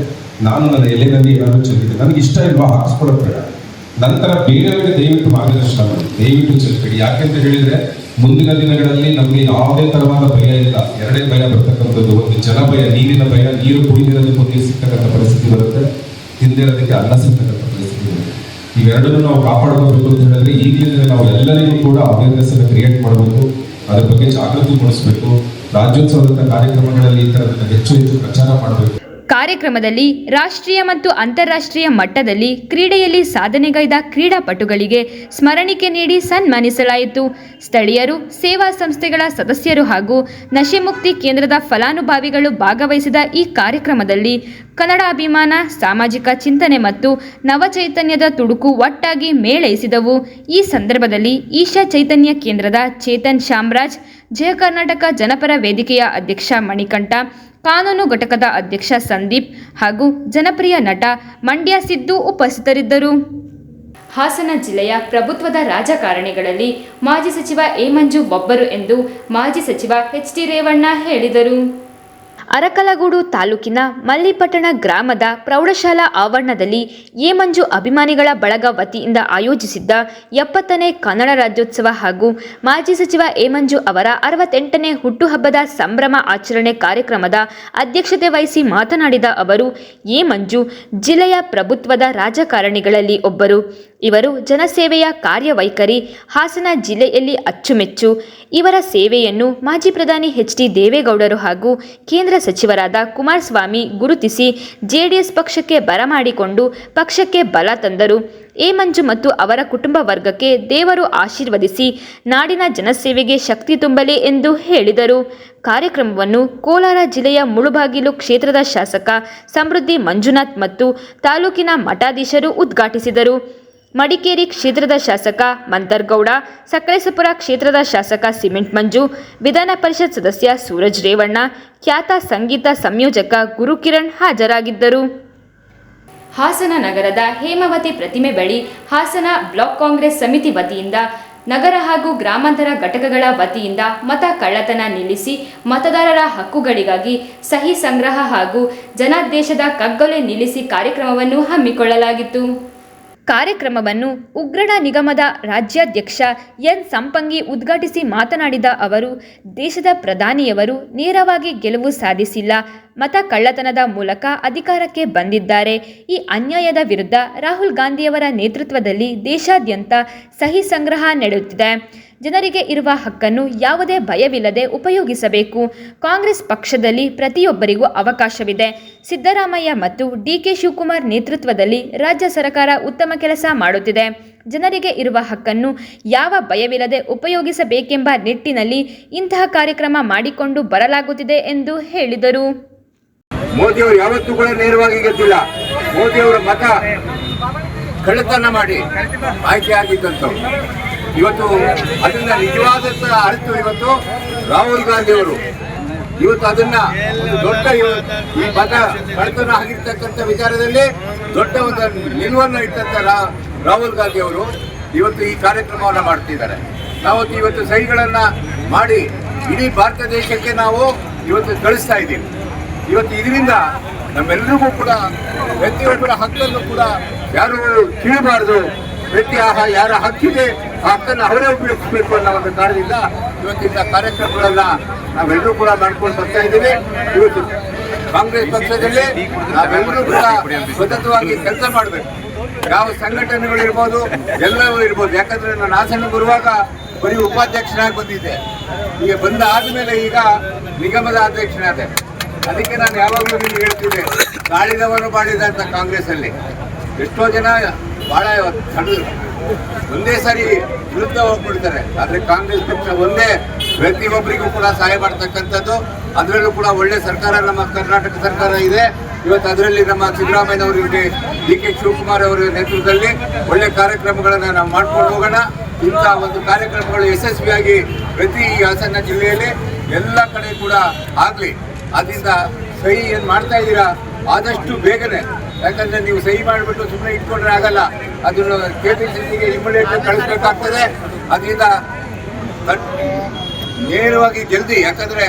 ನಾನು ನನ್ನ ಎಲೆನಲ್ಲಿ ಏನಾದ್ರು ಚೆಲ್ಲಿದ್ದೆ, ನನಗೆ ಇಷ್ಟ ಇಲ್ವಾ ಹಾಕಿಸ್ಕೊಳ್ಳೋದು ಬೇಡ. ನಂತರ ಬೇರೆಯವರಿಗೆ ದಯವಿಟ್ಟು ಮಾರ್ಗದರ್ಶನ ಮಾಡಿ, ದಯವಿಟ್ಟು ಚೆಲ್ಲಬೇಡಿ. ಯಾಕೆಂತ ಹೇಳಿದ್ರೆ ಮುಂದಿನ ದಿನಗಳಲ್ಲಿ ನಮಗೆ ಯಾವುದೇ ತರವಾದ ಭಯ ಇಲ್ಲ. ಎರಡೇ ಭಯ ಬರ್ತಕ್ಕಂಥದ್ದು, ಒಂದು ಜಲ ಭಯ, ನೀರಿನ ಭಯ, ನೀರು ಕುಡಿದಿರೋದಕ್ಕೆ ನೀರು ಸಿಗ್ತಕ್ಕಂಥ ಪರಿಸ್ಥಿತಿ ಬರುತ್ತೆ, ತಿಂದಿರೋದಕ್ಕೆ ಅನ್ನ ಸಿಗ್ತಕ್ಕಂಥ ಪರಿಸ್ಥಿತಿ ಬರುತ್ತೆ. ಇವೆರಡನ್ನು ನಾವು ಕಾಪಾಡ್ಕೋಬೇಕು ಅಂತ ಹೇಳಿದ್ರೆ ಈಗಲಿಂದ ನಾವು ಎಲ್ಲರಿಗೂ ಕೂಡ ಅವೇರ್ನೆಸ್ ಅನ್ನು ಕ್ರಿಯೇಟ್ ಮಾಡಬೇಕು, ಅದ್ರ ಬಗ್ಗೆ ಜಾಗೃತಿ ಮೂಡಿಸಬೇಕು. ರಾಜ್ಯೋತ್ಸವದ ಕಾರ್ಯಕ್ರಮಗಳಲ್ಲಿ ಈ ಥರದನ್ನ ಹೆಚ್ಚು ಪ್ರಚಾರ ಮಾಡಬೇಕು.
ಕಾರ್ಯಕ್ರಮದಲ್ಲಿ ರಾಷ್ಟ್ರೀಯ ಮತ್ತು ಅಂತಾರಾಷ್ಟ್ರೀಯ ಮಟ್ಟದಲ್ಲಿ ಕ್ರೀಡೆಯಲ್ಲಿ ಸಾಧನೆಗೈದ ಕ್ರೀಡಾಪಟುಗಳಿಗೆ ಸ್ಮರಣಿಕೆ ನೀಡಿ ಸನ್ಮಾನಿಸಲಾಯಿತು. ಸ್ಥಳೀಯರು, ಸೇವಾ ಸಂಸ್ಥೆಗಳ ಸದಸ್ಯರು ಹಾಗೂ ನಶೆ ಮುಕ್ತಿ ಕೇಂದ್ರದ ಫಲಾನುಭವಿಗಳು ಭಾಗವಹಿಸಿದ ಈ ಕಾರ್ಯಕ್ರಮದಲ್ಲಿ ಕನ್ನಡ ಅಭಿಮಾನ, ಸಾಮಾಜಿಕ ಚಿಂತನೆ ಮತ್ತು ನವಚೈತನ್ಯದ ತುಡುಕು ಒಟ್ಟಾಗಿ ಮೇಳೈಸಿದವು. ಈ ಸಂದರ್ಭದಲ್ಲಿ ಈಶಾ ಚೈತನ್ಯ ಕೇಂದ್ರದ ಚೇತನ್ ಶಾಮರಾಜ್, ಜಯ ಕರ್ನಾಟಕ ಜನಪರ ವೇದಿಕೆಯ ಅಧ್ಯಕ್ಷ ಮಣಿಕಂಠ, ಕಾನೂನು ಘಟಕದ ಅಧ್ಯಕ್ಷ ಸಂದೀಪ್ ಹಾಗೂ ಜನಪ್ರಿಯ ನಟ ಮಂಡ್ಯ ಸಿದ್ದು ಉಪಸ್ಥಿತರಿದ್ದರು. ಹಾಸನ ಜಿಲ್ಲೆಯ ಪ್ರಭುತ್ವದ ರಾಜಕಾರಣಿಗಳಲ್ಲಿ ಮಾಜಿ ಸಚಿವ ಎ ಮಂಜು ಒಬ್ಬರು ಎಂದು ಮಾಜಿ ಸಚಿವ ಎಚ್ ಟಿ ರೇವಣ್ಣ ಹೇಳಿದರು. ಅರಕಲಗೂಡು ತಾಲೂಕಿನ ಮಲ್ಲಿಪಟ್ಟಣ ಗ್ರಾಮದ ಪ್ರೌಢಶಾಲಾ ಆವರಣದಲ್ಲಿ ಎ ಮಂಜು ಅಭಿಮಾನಿಗಳ ಬಳಗ ವತಿಯಿಂದ ಆಯೋಜಿಸಿದ್ದ 70ನೇ ಕನ್ನಡ ರಾಜ್ಯೋತ್ಸವ ಹಾಗೂ ಮಾಜಿ ಸಚಿವ ಎ ಮಂಜು ಅವರ 68ನೇ ಹುಟ್ಟುಹಬ್ಬದ ಸಂಭ್ರಮ ಆಚರಣೆ ಕಾರ್ಯಕ್ರಮದ ಅಧ್ಯಕ್ಷತೆ ವಹಿಸಿ ಮಾತನಾಡಿದ ಅವರು, ಎ ಮಂಜು ಜಿಲ್ಲೆಯ ಪ್ರಭುತ್ವದ ರಾಜಕಾರಣಿಗಳಲ್ಲಿ ಒಬ್ಬರು. ಇವರು ಜನಸೇವೆಯ ಕಾರ್ಯವೈಖರಿ ಹಾಸನ ಜಿಲ್ಲೆಯಲ್ಲಿ ಅಚ್ಚುಮೆಚ್ಚು. ಇವರ ಸೇವೆಯನ್ನು ಮಾಜಿ ಪ್ರಧಾನಿ ಎಚ್.ಡಿ. ದೇವೇಗೌಡರು ಹಾಗೂ ಕೇಂದ್ರ ಸಚಿವರಾದ ಕುಮಾರಸ್ವಾಮಿ ಗುರುತಿಸಿ ಜೆಡಿಎಸ್ ಪಕ್ಷಕ್ಕೆ ಬರಮಾಡಿಕೊಂಡು ಪಕ್ಷಕ್ಕೆ ಬಲ ತಂದರು. ಎ ಮಂಜು ಮತ್ತು ಅವರ ಕುಟುಂಬ ವರ್ಗಕ್ಕೆ ದೇವರು ಆಶೀರ್ವದಿಸಿ ನಾಡಿನ ಜನಸೇವೆಗೆ ಶಕ್ತಿ ತುಂಬಲಿ ಎಂದು ಹೇಳಿದರು. ಕಾರ್ಯಕ್ರಮವನ್ನು ಕೋಲಾರ ಜಿಲ್ಲೆಯ ಮುಳುಬಾಗಿಲು ಕ್ಷೇತ್ರದ ಶಾಸಕ ಸಮೃದ್ಧಿ ಮಂಜುನಾಥ್ ಮತ್ತು ತಾಲೂಕಿನ ಮಠಾಧೀಶರು ಉದ್ಘಾಟಿಸಿದರು. ಮಡಿಕೇರಿ ಕ್ಷೇತ್ರದ ಶಾಸಕ ಮಂತರ್ಗೌಡ, ಸಕಲೇಶಪುರ ಕ್ಷೇತ್ರದ ಶಾಸಕ ಸಿಮೆಂಟ್ ಮಂಜು, ವಿಧಾನ ಪರಿಷತ್ ಸದಸ್ಯ ಸೂರಜ್ ರೇವಣ್ಣ, ಖ್ಯಾತ ಸಂಗೀತ ಸಂಯೋಜಕ ಗುರುಕಿರಣ್ ಹಾಜರಾಗಿದ್ದರು. ಹಾಸನ ನಗರದ ಹೇಮಾವತಿ ಪ್ರತಿಮೆ ಬಳಿ ಹಾಸನ ಬ್ಲಾಕ್ ಕಾಂಗ್ರೆಸ್ ಸಮಿತಿ ವತಿಯಿಂದ ನಗರ ಹಾಗೂ ಗ್ರಾಮಾಂತರ ಘಟಕಗಳ ವತಿಯಿಂದ ಮತ ಕಳ್ಳತನ ನಿಲ್ಲಿಸಿ ಮತದಾರರ ಹಕ್ಕುಗಳಿಗಾಗಿ ಸಹಿ ಸಂಗ್ರಹ ಹಾಗೂ ಜನಾದೇಶದ ಕಗ್ಗೊಲೆ ನಿಲ್ಲಿಸಿ ಕಾರ್ಯಕ್ರಮವನ್ನು ಹಮ್ಮಿಕೊಳ್ಳಲಾಗಿತ್ತು. ಕಾರ್ಯಕ್ರಮವನ್ನು ಉಗ್ರಣ ನಿಗಮದ ರಾಜ್ಯಾಧ್ಯಕ್ಷ ಎನ್ ಸಂಪಂಗಿ ಉದ್ಘಾಟಿಸಿ ಮಾತನಾಡಿದ ಅವರು, ದೇಶದ ಪ್ರಧಾನಿಯವರು ನೇರವಾಗಿ ಗೆಲುವು ಸಾಧಿಸಿಲ್ಲ, ಮತ ಕಳ್ಳತನದ ಮೂಲಕ ಅಧಿಕಾರಕ್ಕೆ ಬಂದಿದ್ದಾರೆ. ಈ ಅನ್ಯಾಯದ ವಿರುದ್ಧ ರಾಹುಲ್ ಗಾಂಧಿಯವರ ನೇತೃತ್ವದಲ್ಲಿ ದೇಶಾದ್ಯಂತ ಸಹಿ ಸಂಗ್ರಹ ನಡೆಯುತ್ತಿದೆ. ಜನರಿಗೆ ಇರುವ ಹಕ್ಕನ್ನು ಯಾವುದೇ ಭಯವಿಲ್ಲದೆ ಉಪಯೋಗಿಸಬೇಕು. ಕಾಂಗ್ರೆಸ್ ಪಕ್ಷದಲ್ಲಿ ಪ್ರತಿಯೊಬ್ಬರಿಗೂ ಅವಕಾಶವಿದೆ. ಸಿದ್ದರಾಮಯ್ಯ ಮತ್ತು ಡಿ.ಕೆ. ಶಿವಕುಮಾರ್ ನೇತೃತ್ವದಲ್ಲಿ ರಾಜ್ಯ ಸರ್ಕಾರ ಉತ್ತಮ ಕೆಲಸ ಮಾಡುತ್ತಿದೆ. ಜನರಿಗೆ ಇರುವ ಹಕ್ಕನ್ನು ಯಾವ ಭಯವಿಲ್ಲದೆ ಉಪಯೋಗಿಸಬೇಕೆಂಬ ನಿಟ್ಟಿನಲ್ಲಿ ಇಂತಹ ಕಾರ್ಯಕ್ರಮ ಮಾಡಿಕೊಂಡು ಬರಲಾಗುತ್ತಿದೆ ಎಂದು ಹೇಳಿದರು.
ಮೋದಿಯವರು ಯಾವತ್ತೂ ಕೂಡ ನೇರವಾಗಿ ಗೆದ್ದಿಲ್ಲ. ಮೋದಿಯವರ ಮತ ಕಳ್ಳತನ ಮಾಡಿ ಆಯ್ಕೆ ಆಗಿದ್ದಂಥವು. ಇವತ್ತು ಅದನ್ನ ನಿಜವಾದಂತ ಅರಿತು ಇವತ್ತು ರಾಹುಲ್ ಗಾಂಧಿ ಅವರು ಇವತ್ತು ಅದನ್ನ ಒಂದು ದೊಡ್ಡ ಈ ಮತ ಕಳ್ಳತನ ಆಗಿರ್ತಕ್ಕಂಥ ವಿಚಾರದಲ್ಲಿ ದೊಡ್ಡ ಒಂದು ನಿಲುವನ್ನು ಇಟ್ಟಂತ ರಾಹುಲ್ ಗಾಂಧಿ ಅವರು ಇವತ್ತು ಈ ಕಾರ್ಯಕ್ರಮವನ್ನು ಮಾಡ್ತಿದ್ದಾರೆ. ನಾವು ಇವತ್ತು ಸಹಿಗಳನ್ನ ಮಾಡಿ ಇಡೀ ಭಾರತ ದೇಶಕ್ಕೆ ನಾವು ಇವತ್ತು ಕಳಿಸ್ತಾ ಇದ್ದೀವಿ. ಇವತ್ತು ಇದರಿಂದ ನಮ್ಮೆಲ್ಲರಿಗೂ ಕೂಡ ಪ್ರತಿಯೊಬ್ಬರ ಹಕ್ಕನ್ನು ಕೂಡ ಯಾರು ಕೀಳಬಾರದು. ಪ್ರತಿ ಯಾರ ಹಕ್ಕಿದೆ ಆ ಹಕ್ಕನ್ನು ಅವರೇ ಉಪಯೋಗಿಸಬೇಕು ಅನ್ನೋ ಒಂದು ಕಾರಣದಿಂದ ಇವತ್ತಿನ ಕಾರ್ಯಕ್ರಮಗಳನ್ನ ನಾವೆಲ್ಲರೂ ಕೂಡ ಮಾಡ್ಕೊಂಡು ಬರ್ತಾ ಇದ್ದೀವಿ. ಇವತ್ತು ಕಾಂಗ್ರೆಸ್ ಪಕ್ಷದಲ್ಲಿ ನಾವೆಲ್ಲರೂ ಕೂಡ ಸತತವಾಗಿ ಕೆಲಸ ಮಾಡಬೇಕು. ಯಾವ ಸಂಘಟನೆಗಳಿರ್ಬೋದು ಎಲ್ಲವೂ ಇರ್ಬೋದು. ಯಾಕಂದ್ರೆ ನಾನು ಹಾಸನ ಬರುವಾಗ ಬರೀ ಉಪಾಧ್ಯಕ್ಷನಾಗಿ ಬಂದಿದ್ದೆ. ಈಗ ಬಂದ ಆದ್ಮೇಲೆ ಈಗ ನಿಗಮದ ಅಧ್ಯಕ್ಷನಾದೆ. ಅದಕ್ಕೆ ನಾನು ಯಾವಾಗಲೂ ನಿಮ್ಗೆ ಹೇಳ್ತಿದ್ದೆ, ಕಾಳಿದವರು ಮಾಡಿದಂತ ಕಾಂಗ್ರೆಸ್ ಅಲ್ಲಿ ಎಷ್ಟೋ ಜನ ಬಹಳ ಒಂದೇ ಸಾರಿ ವಿರುದ್ಧ ಹೋಗ್ಬಿಡ್ತಾರೆ. ಆದ್ರೆ ಕಾಂಗ್ರೆಸ್ ಪಕ್ಷ ಒಂದೇ ಪ್ರತಿಯೊಬ್ಬರಿಗೂ ಕೂಡ ಸಹಾಯ ಮಾಡ್ತಕ್ಕಂಥದ್ದು. ಅದರಲ್ಲೂ ಕೂಡ ಒಳ್ಳೆ ಸರ್ಕಾರ ನಮ್ಮ ಕರ್ನಾಟಕ ಸರ್ಕಾರ ಇದೆ. ಇವತ್ತು ಅದರಲ್ಲಿ ನಮ್ಮ ಸಿದ್ದರಾಮಯ್ಯನವರಿಗೆ ಡಿ.ಕೆ. ಶಿವಕುಮಾರ್ ಅವರ ನೇತೃತ್ವದಲ್ಲಿ ಒಳ್ಳೆ ಕಾರ್ಯಕ್ರಮಗಳನ್ನು ನಾವು ಮಾಡ್ಕೊಂಡು ಹೋಗೋಣ. ಇಂಥ ಒಂದು ಕಾರ್ಯಕ್ರಮಗಳು ಯಶಸ್ವಿಯಾಗಿ ಪ್ರತಿ ಹಾಸನ ಜಿಲ್ಲೆಯಲ್ಲಿ ಎಲ್ಲ ಕಡೆ ಕೂಡ ಆಗಲಿ. ಅದರಿಂದ ಸಹಿ ಏನು ಮಾಡ್ತಾ ಇದ್ದೀರಾ ಆದಷ್ಟು ಬೇಗನೆ, ಯಾಕಂದ್ರೆ ನೀವು ಸಹಿ ಮಾಡಿಬಿಟ್ಟು ಸುಮ್ಮನೆ ಇಟ್ಕೊಂಡ್ರೆ ಆಗಲ್ಲ. ಅದನ್ನು KPCCಗೆ ಇಮಿಡಿಯೇಟ್ ಕಳಿಸ್ಬೇಕಾಗ್ತದೆ. ಅದರಿಂದ ನೇರವಾಗಿ ಜಲ್ದಿ, ಯಾಕಂದ್ರೆ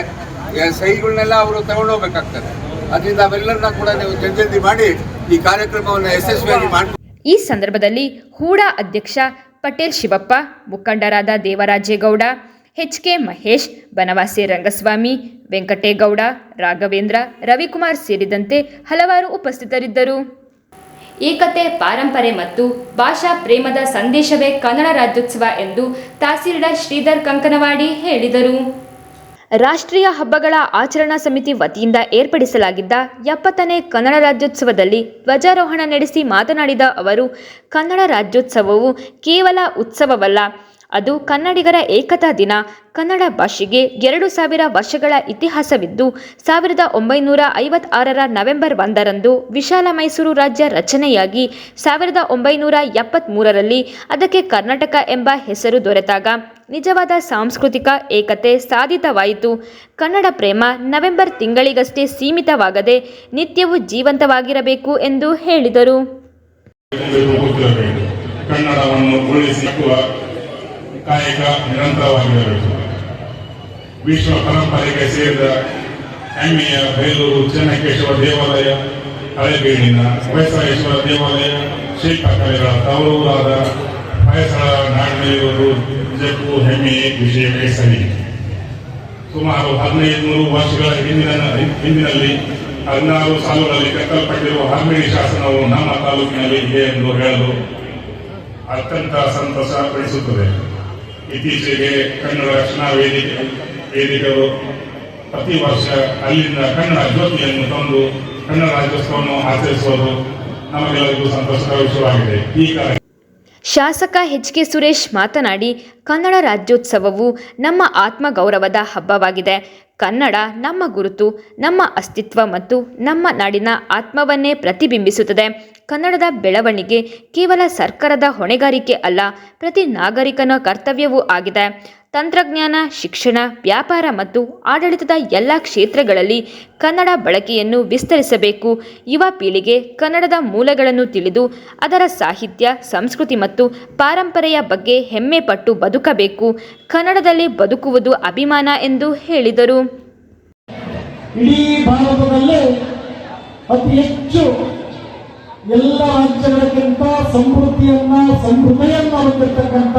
ಸಹಿಗಳನ್ನೆಲ್ಲ ಅವರು ತಗೊಂಡು ಹೋಗ್ಬೇಕಾಗ್ತದೆ. ಅದರಿಂದ ಅವೆಲ್ಲರನ್ನ ಕೂಡ ನೀವು ಜಲ್ದಿ ಮಾಡಿ ಈ ಕಾರ್ಯಕ್ರಮವನ್ನು ಯಶಸ್ವಿಯಾಗಿ ಮಾಡಿ.
ಈ ಸಂದರ್ಭದಲ್ಲಿ ಹೂಡಾ ಅಧ್ಯಕ್ಷ ಪಟೇಲ್ ಶಿವಪ್ಪ, ಮುಖಂಡರಾದ ದೇವರಾಜೇಗೌಡ, ಎಚ್.ಕೆ. ಮಹೇಶ್, ಬನವಾಸಿ ರಂಗಸ್ವಾಮಿ, ವೆಂಕಟೇಗೌಡ, ರಾಘವೇಂದ್ರ, ರವಿಕುಮಾರ್ ಸೇರಿದಂತೆ ಹಲವಾರು ಉಪಸ್ಥಿತರಿದ್ದರು. ಏಕತೆ, ಪಾರಂಪರೆ ಮತ್ತು ಭಾಷಾ ಪ್ರೇಮದ ಸಂದೇಶವೇ ಕನ್ನಡ ರಾಜ್ಯೋತ್ಸವ ಎಂದು ತಹಸೀಲ್ದಾರ್ ಶ್ರೀಧರ್ ಕಂಕನವಾಡಿ ಹೇಳಿದರು. ರಾಷ್ಟ್ರೀಯ ಹಬ್ಬಗಳ ಆಚರಣಾ ಸಮಿತಿ ವತಿಯಿಂದ ಏರ್ಪಡಿಸಲಾಗಿದ್ದ 70ನೇ ಕನ್ನಡ ರಾಜ್ಯೋತ್ಸವದಲ್ಲಿ ಧ್ವಜಾರೋಹಣ ನಡೆಸಿ ಮಾತನಾಡಿದ ಅವರು, ಕನ್ನಡ ರಾಜ್ಯೋತ್ಸವವು ಕೇವಲ ಉತ್ಸವವಲ್ಲ, ಅದು ಕನ್ನಡಿಗರ ಏಕತಾ ದಿನ. ಕನ್ನಡ ಭಾಷೆಗೆ 2000 ವರ್ಷಗಳ ಇತಿಹಾಸವಿದ್ದು 1956ರ ನವೆಂಬರ್ 1ರಂದು ವಿಶಾಲ ಮೈಸೂರು ರಾಜ್ಯ ರಚನೆಯಾಗಿ 1973ರಲ್ಲಿ ಅದಕ್ಕೆ ಕರ್ನಾಟಕ ಎಂಬ ಹೆಸರು ದೊರೆತಾಗ ನಿಜವಾದ ಸಾಂಸ್ಕೃತಿಕ ಏಕತೆ ಸಾಧಿತವಾಯಿತು. ಕನ್ನಡ ಪ್ರೇಮ ನವೆಂಬರ್ ತಿಂಗಳಿಗಷ್ಟೇ ಸೀಮಿತವಾಗದೆ ನಿತ್ಯವೂ ಜೀವಂತವಾಗಿರಬೇಕು ಎಂದು ಹೇಳಿದರು.
ಕಾಯಕ ನಿರಂತರವಾಗಿರಬೇಕು. ವಿಶ್ವ ಪರಂಪರೆಗೆ ಸೇರಿದ ಹೆಮ್ಮೆಯ ಬೇಲೂರು ಚೆನ್ನಕೇಶವ ದೇವಾಲಯ, ಹಳೆಬೀಡಿನ ಹೊಯ್ಸಳೇಶ್ವರ ದೇವಾಲಯ ಶಿಲ್ಪಕಲೆಗಳ ತವರೂರಾದ ಹೊಯ್ಸಳ ನಾಡಿನಲ್ಲಿರುವುದು ನಿಜಕ್ಕೂ ಹೆಮ್ಮೆಯ ವಿಷಯವೇ ಸರಿ. ಸುಮಾರು 1500 ವರ್ಷಗಳ ಹಿಂದಿನಲ್ಲಿ 16 ಸಾಲುಗಳಲ್ಲಿ ಕೆತ್ತಲ್ಪಟ್ಟಿರುವ ಹರ್ಮಿಣಿ ಶಾಸನವು ನಮ್ಮ ತಾಲೂಕಿನಲ್ಲಿ ಇದೆ ಎಂದು ಹೇಳಲು ಅತ್ಯಂತ ಸಂತಸ ಪಡಿಸುತ್ತದೆ. ಇತ್ತೀಚೆಗೆ ಕನ್ನಡ ರಕ್ಷಣಾ ವೇದಿಕೆಗಳು ಪ್ರತಿ ವರ್ಷ ಅಲ್ಲಿಂದ ಕನ್ನಡ ಜ್ಯೋತಿಯನ್ನು ತಂದು ಕನ್ನಡ ರಾಜ್ಯೋತ್ಸವವನ್ನು ಆಚರಿಸುವುದು ನಮಗೆಲ್ಲರಿಗೂ ಸಂತೋಷದ ವಿಷಯವಾಗಿದೆ. ಈ
ಶಾಸಕ ಎಚ್.ಕೆ. ಸುರೇಶ್ ಮಾತನಾಡಿ, ಕನ್ನಡ ರಾಜ್ಯೋತ್ಸವವು ನಮ್ಮ ಆತ್ಮಗೌರವದ ಹಬ್ಬವಾಗಿದೆ. ಕನ್ನಡ ನಮ್ಮ ಗುರುತು, ನಮ್ಮ ಅಸ್ತಿತ್ವ ಮತ್ತು ನಮ್ಮ ನಾಡಿನ ಆತ್ಮವನ್ನೇ ಪ್ರತಿಬಿಂಬಿಸುತ್ತದೆ. ಕನ್ನಡದ ಬೆಳವಣಿಗೆ ಕೇವಲ ಸರ್ಕಾರದ ಹೊಣೆಗಾರಿಕೆ ಅಲ್ಲ, ಪ್ರತಿ ನಾಗರಿಕನ ಕರ್ತವ್ಯವೂ ಆಗಿದೆ. ತಂತ್ರಜ್ಞಾನ, ಶಿಕ್ಷಣ, ವ್ಯಾಪಾರ ಮತ್ತು ಆಡಳಿತದ ಎಲ್ಲ ಕ್ಷೇತ್ರಗಳಲ್ಲಿ ಕನ್ನಡ ಬಳಕೆಯನ್ನು ವಿಸ್ತರಿಸಬೇಕು. ಯುವ ಪೀಳಿಗೆ ಕನ್ನಡದ ಮೂಲಗಳನ್ನು ತಿಳಿದು ಅದರ ಸಾಹಿತ್ಯ, ಸಂಸ್ಕೃತಿ ಮತ್ತು ಪಾರಂಪರೆಯ ಬಗ್ಗೆ ಹೆಮ್ಮೆ ಪಟ್ಟು ಬದುಕಬೇಕು. ಕನ್ನಡದಲ್ಲಿ ಬದುಕುವುದು ಅಭಿಮಾನ ಎಂದು ಹೇಳಿದರು.
ಇಡೀ ಭಾರತದಲ್ಲಿ ಅತಿ ಹೆಚ್ಚು ಎಲ್ಲ ರಾಜ್ಯಗಳಿಗಿಂತ ಸಮೃದ್ಧಿಯನ್ನ ಹೊಂದಿರತಕ್ಕಂಥ,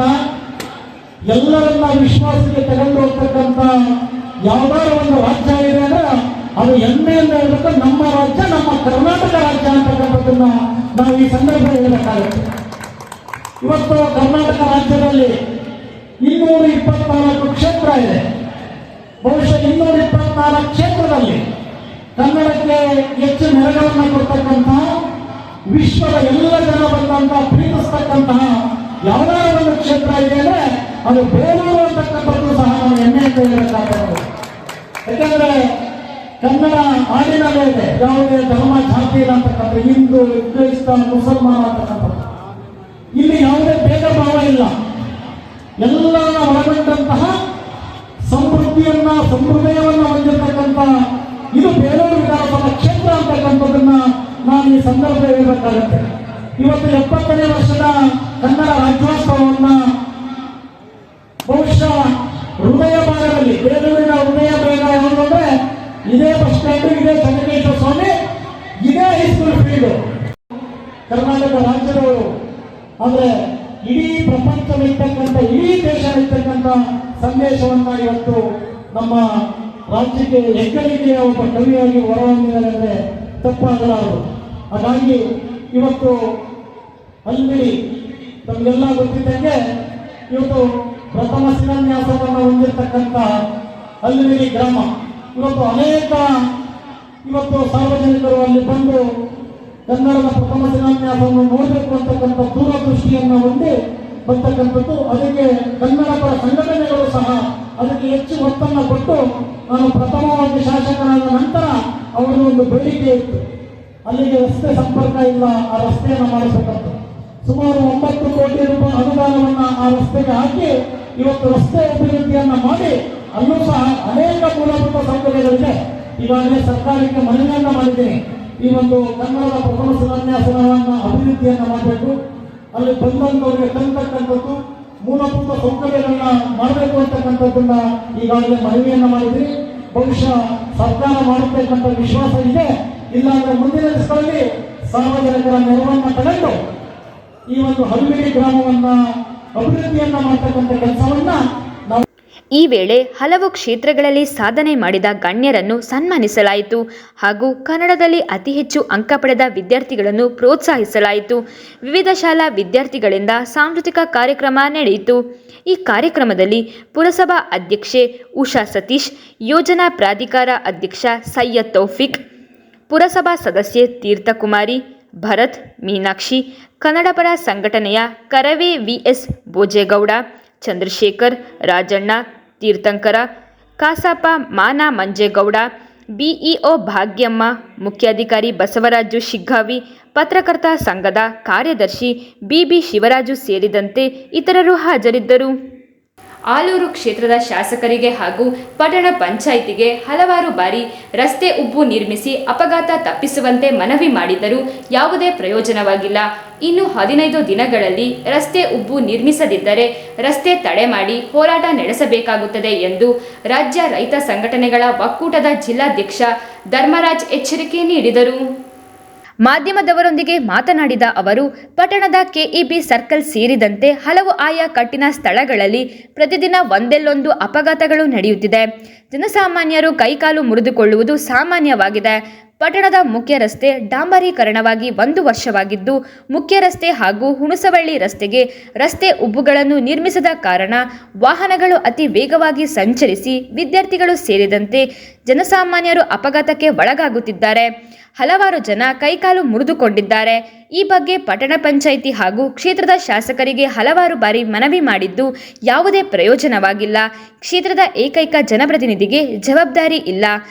ಎಲ್ಲರನ್ನ ವಿಶ್ವಾಸಕ್ಕೆ ತಗೊಂಡು ಹೋಗ್ತಕ್ಕಂಥ ಯಾವ್ದಾದ್ರು ಒಂದು ರಾಜ್ಯ ಇದೆ ಅಂದ್ರೆ ಅದು ಹೆಮ್ಮೆಯಿಂದ ಹೇಳ್ಬೇಕು, ನಮ್ಮ ರಾಜ್ಯ, ನಮ್ಮ ಕರ್ನಾಟಕ ರಾಜ್ಯ ಅಂತಕ್ಕಂಥದ್ದನ್ನ ನಾವು ಈ ಸಂದರ್ಭ ಹೇಳಬೇಕಾಗುತ್ತೆ. ಇವತ್ತು ಕರ್ನಾಟಕ ರಾಜ್ಯದಲ್ಲಿ 224 ಕ್ಷೇತ್ರ ಇದೆ. ಬಹುಶಃ 224 ಕ್ಷೇತ್ರದಲ್ಲಿ ಕನ್ನಡಕ್ಕೆ ಹೆಚ್ಚು ನೆರವನ್ನು ಕೊಡ್ತಕ್ಕಂಥ, ವಿಶ್ವದ ಎಲ್ಲ ಜನ ಬಂದಂತ ಪ್ರೀತಿಸ್ತಕ್ಕಂತಹ ಯಾವ್ದಾದ್ರು ಒಂದು ಕ್ಷೇತ್ರ ಇದೆ ಅಂದ್ರೆ ಅದು ಬೇಲೂರು ಅಂತಕ್ಕಂಥದ್ದು ಸಹ ನಾವು ಹೆಮ್ಮೆಯಿಂದ ಹೇಳಬೇಕಾಗ್ತದೆ. ಯಾಕಂದ್ರೆ ಕನ್ನಡ ಹಾಡಿನಲ್ಲೇ ಇದೆ, ಯಾವುದೇ ಧರ್ಮ ಜಾತಿ ಇಲ್ಲ ಅಂತಕ್ಕಂಥ, ಹಿಂದೂ, ಕ್ರೈಸ್ತ, ಮುಸಲ್ಮಾನ ಅಂತಕ್ಕಂಥದ್ದು. ಇಲ್ಲಿ ಯಾವುದೇ ಭೇದ ಭಾವ ಇಲ್ಲ. ಎಲ್ಲರನ್ನ ಒಳಗೊಂಡಂತಹ ಸಮೃದ್ಧಯವನ್ನ ಹೊಂದಿರತಕ್ಕಂಥ ಇದು ಬೇಲೂರು ವಿಧಾನಸಭಾ ಕ್ಷೇತ್ರ ಅಂತಕ್ಕಂಥದ್ದನ್ನ ನಾನು ಈ ಸಂದರ್ಭ ಹೇಳಬೇಕಾಗತ್ತೆ. ಇವತ್ತು 70ನೇ ವರ್ಷದ ಕನ್ನಡ ರಾಜ್ಯೋತ್ಸವವನ್ನ ಬಹುಶಃ ಹೃದಯ ಭಾಗದಲ್ಲಿ, ಬೇಲೂರಿನ ಹೃದಯ ಭಾಗ ಯಾವಂದ್ರೆ ಇದೇ ಬಸ್ ಸ್ಟ್ಯಾಂಡ್, ಇದೇ ಚೆನ್ನಕೇಶ್ವರ ಸ್ವಾಮಿ, ಇದೇ ಹೈಸ್ಕೂಲ್ ಫೀಲ್ಡ್, ಕರ್ನಾಟಕ ರಾಜ್ಯದವರು. ಆದ್ರೆ ಇಡೀ ಪ್ರಪಂಚವಿರ್ತಕ್ಕಂಥ, ಇಡೀ ದೇಶವಿರ್ತಕ್ಕಂಥ ಸಂದೇಶವನ್ನ ಇವತ್ತು ನಮ್ಮ ರಾಜ್ಯಕ್ಕೆ ಹೆಗ್ಗಳಿಕೆಯ ಒಬ್ಬ ಕವಿಯಾಗಿ ಹೊರಹೊಮ್ಮಿದ್ದಾರೆ ಅಂದರೆ ತಪ್ಪಾಗಲಾರದು. ಹಾಗಾಗಿ ಇವತ್ತು ಹಲ್ಮಿಡಿ ತಮಗೆಲ್ಲ ಗೊತ್ತಿದ್ದಂಗೆ ಇವತ್ತು ಪ್ರಥಮ ಶಿಲಾನ್ಯಾಸವನ್ನು ಹೊಂದಿರತಕ್ಕಂಥ ಹಲ್ಮಿಡಿ ಗ್ರಾಮ, ಇವತ್ತು ಅನೇಕ ಸಾರ್ವಜನಿಕರು ಅಲ್ಲಿ ಬಂದು ಕನ್ನಡದ ಪ್ರಥಮ ಶಿಲಾನ್ಯಾಸವನ್ನು ನೋಡಬೇಕು ಅಂತಕ್ಕಂಥ ದೂರದೃಷ್ಟಿಯನ್ನು ಹೊಂದಿ ಬರ್ತಕ್ಕಂಥದ್ದು. ಅದಕ್ಕೆ ಕನ್ನಡ ಪರ ಸಂಘಟನೆಗಳು ಸಹ ಅದಕ್ಕೆ ಹೆಚ್ಚು ಒತ್ತನ್ನು ಕೊಟ್ಟು, ನಾನು ಪ್ರಥಮವಾಗಿ ಶಾಸಕನಾದ ನಂತರ ಅವರ ಒಂದು ಬೇಡಿಕೆ ಇತ್ತು, ಅಲ್ಲಿಗೆ ರಸ್ತೆ ಸಂಪರ್ಕ ಇಲ್ಲ, ಆ ರಸ್ತೆಯನ್ನು ಮಾಡಿಸಬೇಕಂತ. ಸುಮಾರು 9 ಕೋಟಿ ರೂಪಾಯಿ ಅನುದಾನವನ್ನ ಆ ರಸ್ತೆಗೆ ಹಾಕಿ ಇವತ್ತು ರಸ್ತೆ ಅಭಿವೃದ್ಧಿಯನ್ನ ಮಾಡಿ, ಅಲ್ಲೂ ಸಹ ಅನೇಕ ಮೂಲಭೂತ ಸೌಕರ್ಯಗಳಿದೆ. ಈಗಾಗಲೇ ಸರ್ಕಾರಕ್ಕೆ ಮನವಿಯನ್ನ ಮಾಡಿದ್ದೀನಿ, ಈ ಒಂದು ಕನ್ನಡದ ಪ್ರಥಮ ಶಿಲಾನ್ಯಾಸವನ್ನ ಅಭಿವೃದ್ಧಿಯನ್ನ ಮಾಡಬೇಕು, ಅಲ್ಲಿ ಬಂದಂತವರಿಗೆ ತಂತಕ್ಕಂಥದ್ದು ಮೂಲಭೂತ ಸೌಕರ್ಯಗಳನ್ನ ಮಾಡಬೇಕು ಅಂತಕ್ಕಂಥದ್ದನ್ನ ಈಗಾಗಲೇ ಮನವಿಯನ್ನ ಮಾಡಿದ್ರಿ. ಬಹುಶಃ ಸರ್ಕಾರ ಮಾಡಬೇಕಂತ ವಿಶ್ವಾಸ ಇದೆ. ಇಲ್ಲಾಂದ್ರೆ ಮುಂದಿನ ದಿವಸಗಳಲ್ಲಿ ಸಾರ್ವಜನಿಕರ ನೆರವನ್ನ ತಗೊಂಡು ಈ ಒಂದು ಹಲ್ಮಿಡಿ ಗ್ರಾಮವನ್ನ ಅಭಿವೃದ್ಧಿಯನ್ನ ಮಾಡತಕ್ಕಂಥ ಕೆಲಸವನ್ನ ನಾವು.
ಈ ವೇಳೆ ಹಲವು ಕ್ಷೇತ್ರಗಳಲ್ಲಿ ಸಾಧನೆ ಮಾಡಿದ ಗಣ್ಯರನ್ನು ಸನ್ಮಾನಿಸಲಾಯಿತು ಹಾಗೂ ಕನ್ನಡದಲ್ಲಿ ಅತಿ ಹೆಚ್ಚು ಅಂಕ ಪಡೆದ ವಿದ್ಯಾರ್ಥಿಗಳನ್ನು ಪ್ರೋತ್ಸಾಹಿಸಲಾಯಿತು. ವಿವಿಧ ಶಾಲಾ ವಿದ್ಯಾರ್ಥಿಗಳಿಂದ ಸಾಂಸ್ಕೃತಿಕ ಕಾರ್ಯಕ್ರಮ ನಡೆಯಿತು. ಈ ಕಾರ್ಯಕ್ರಮದಲ್ಲಿ ಪುರಸಭಾ ಅಧ್ಯಕ್ಷೆ ಉಷಾ ಸತೀಶ್, ಯೋಜನಾ ಪ್ರಾಧಿಕಾರ ಅಧ್ಯಕ್ಷ ಸೈಯದ್ ತೌಫಿಕ್, ಪುರಸಭಾ ಸದಸ್ಯೆ ತೀರ್ಥಕುಮಾರಿ, ಭರತ್, ಮೀನಾಕ್ಷಿ, ಕನ್ನಡಪರ ಸಂಘಟನೆಯ ಕರವೇ ವಿಎಸ್ ಭೋಜೇಗೌಡ, ಚಂದ್ರಶೇಖರ್, ರಾಜಣ್ಣ, ತೀರ್ಥಂಕರ, ಕಾಸಪ್ಪ, ಮಾನ ಮಂಜೇಗೌಡ, ಬಿಇಒ ಭಾಗ್ಯಮ್ಮ, ಮುಖ್ಯಾಧಿಕಾರಿ ಬಸವರಾಜು ಶಿಗ್ಗಾವಿ, ಪತ್ರಕರ್ತ ಸಂಘದ ಕಾರ್ಯದರ್ಶಿ ಬಿಬಿ ಶಿವರಾಜು ಸೇರಿದಂತೆ ಇತರರು ಹಾಜರಿದ್ದರು. ಆಲೂರು ಕ್ಷೇತ್ರದ ಶಾಸಕರಿಗೆ ಹಾಗೂ ಪಟ್ಟಣ ಪಂಚಾಯಿತಿಗೆ ಹಲವಾರು ಬಾರಿ ರಸ್ತೆ ಉಬ್ಬು ನಿರ್ಮಿಸಿ ಅಪಘಾತ ತಪ್ಪಿಸುವಂತೆ ಮನವಿ ಮಾಡಿದರೂ ಯಾವುದೇ ಪ್ರಯೋಜನವಾಗಿಲ್ಲ. ಇನ್ನು 15 ದಿನಗಳಲ್ಲಿ ರಸ್ತೆ ಉಬ್ಬು ನಿರ್ಮಿಸದಿದ್ದರೆ ರಸ್ತೆ ತಡೆ ಮಾಡಿ ಹೋರಾಟ ನಡೆಸಬೇಕಾಗುತ್ತದೆ ಎಂದು ರಾಜ್ಯ ರೈತ ಸಂಘಟನೆಗಳ ಒಕ್ಕೂಟದ ಜಿಲ್ಲಾಧ್ಯಕ್ಷ ಧರ್ಮರಾಜ್ ಎಚ್ಚರಿಕೆ ನೀಡಿದರು. ಮಾಧ್ಯಮದವರೊಂದಿಗೆ ಮಾತನಾಡಿದ ಅವರು, ಪಟ್ಟಣದ ಕೆಇಬಿ ಸರ್ಕಲ್ ಸೇರಿದಂತೆ ಹಲವು ಆಯಾ ಕಟ್ಟಿನ ಸ್ಥಳಗಳಲ್ಲಿ ಪ್ರತಿದಿನ ಒಂದೆಲ್ಲೊಂದು ಅಪಘಾತಗಳು ನಡೆಯುತ್ತಿದೆ. ಜನಸಾಮಾನ್ಯರು ಕೈಕಾಲು ಮುರಿದುಕೊಳ್ಳುವುದು ಸಾಮಾನ್ಯವಾಗಿದೆ. ಪಟ್ಟಣದ ಮುಖ್ಯ ರಸ್ತೆ ಡಾಂಬರೀಕರಣವಾಗಿ 1 ವರ್ಷವಾಗಿದ್ದು, ಮುಖ್ಯ ರಸ್ತೆ ಹಾಗೂ ಹುಣಸವಳ್ಳಿ ರಸ್ತೆಗೆ ರಸ್ತೆ ಉಬ್ಬುಗಳನ್ನು ನಿರ್ಮಿಸದ ಕಾರಣ ವಾಹನಗಳು ಅತಿ ವೇಗವಾಗಿ ಸಂಚರಿಸಿ ವಿದ್ಯಾರ್ಥಿಗಳು ಸೇರಿದಂತೆ ಜನಸಾಮಾನ್ಯರು ಅಪಘಾತಕ್ಕೆ ಒಳಗಾಗುತ್ತಿದ್ದಾರೆ. ಹಲವಾರು ಜನ ಕೈಕಾಲು ಮುರಿದುಕೊಂಡಿದ್ದಾರೆ. ಈ ಬಗ್ಗೆ ಪಟ್ಟಣ ಪಂಚಾಯಿತಿ ಹಾಗೂ ಕ್ಷೇತ್ರದ ಶಾಸಕರಿಗೆ ಹಲವಾರು ಬಾರಿ ಮನವಿ ಮಾಡಿದ್ದು ಯಾವುದೇ ಪ್ರಯೋಜನವಾಗಿಲ್ಲ. ಕ್ಷೇತ್ರದ ಏಕೈಕ ಜನಪ್ರತಿನಿಧಿಗೆ ಜವಾಬ್ದಾರಿ ಇಲ್ಲ.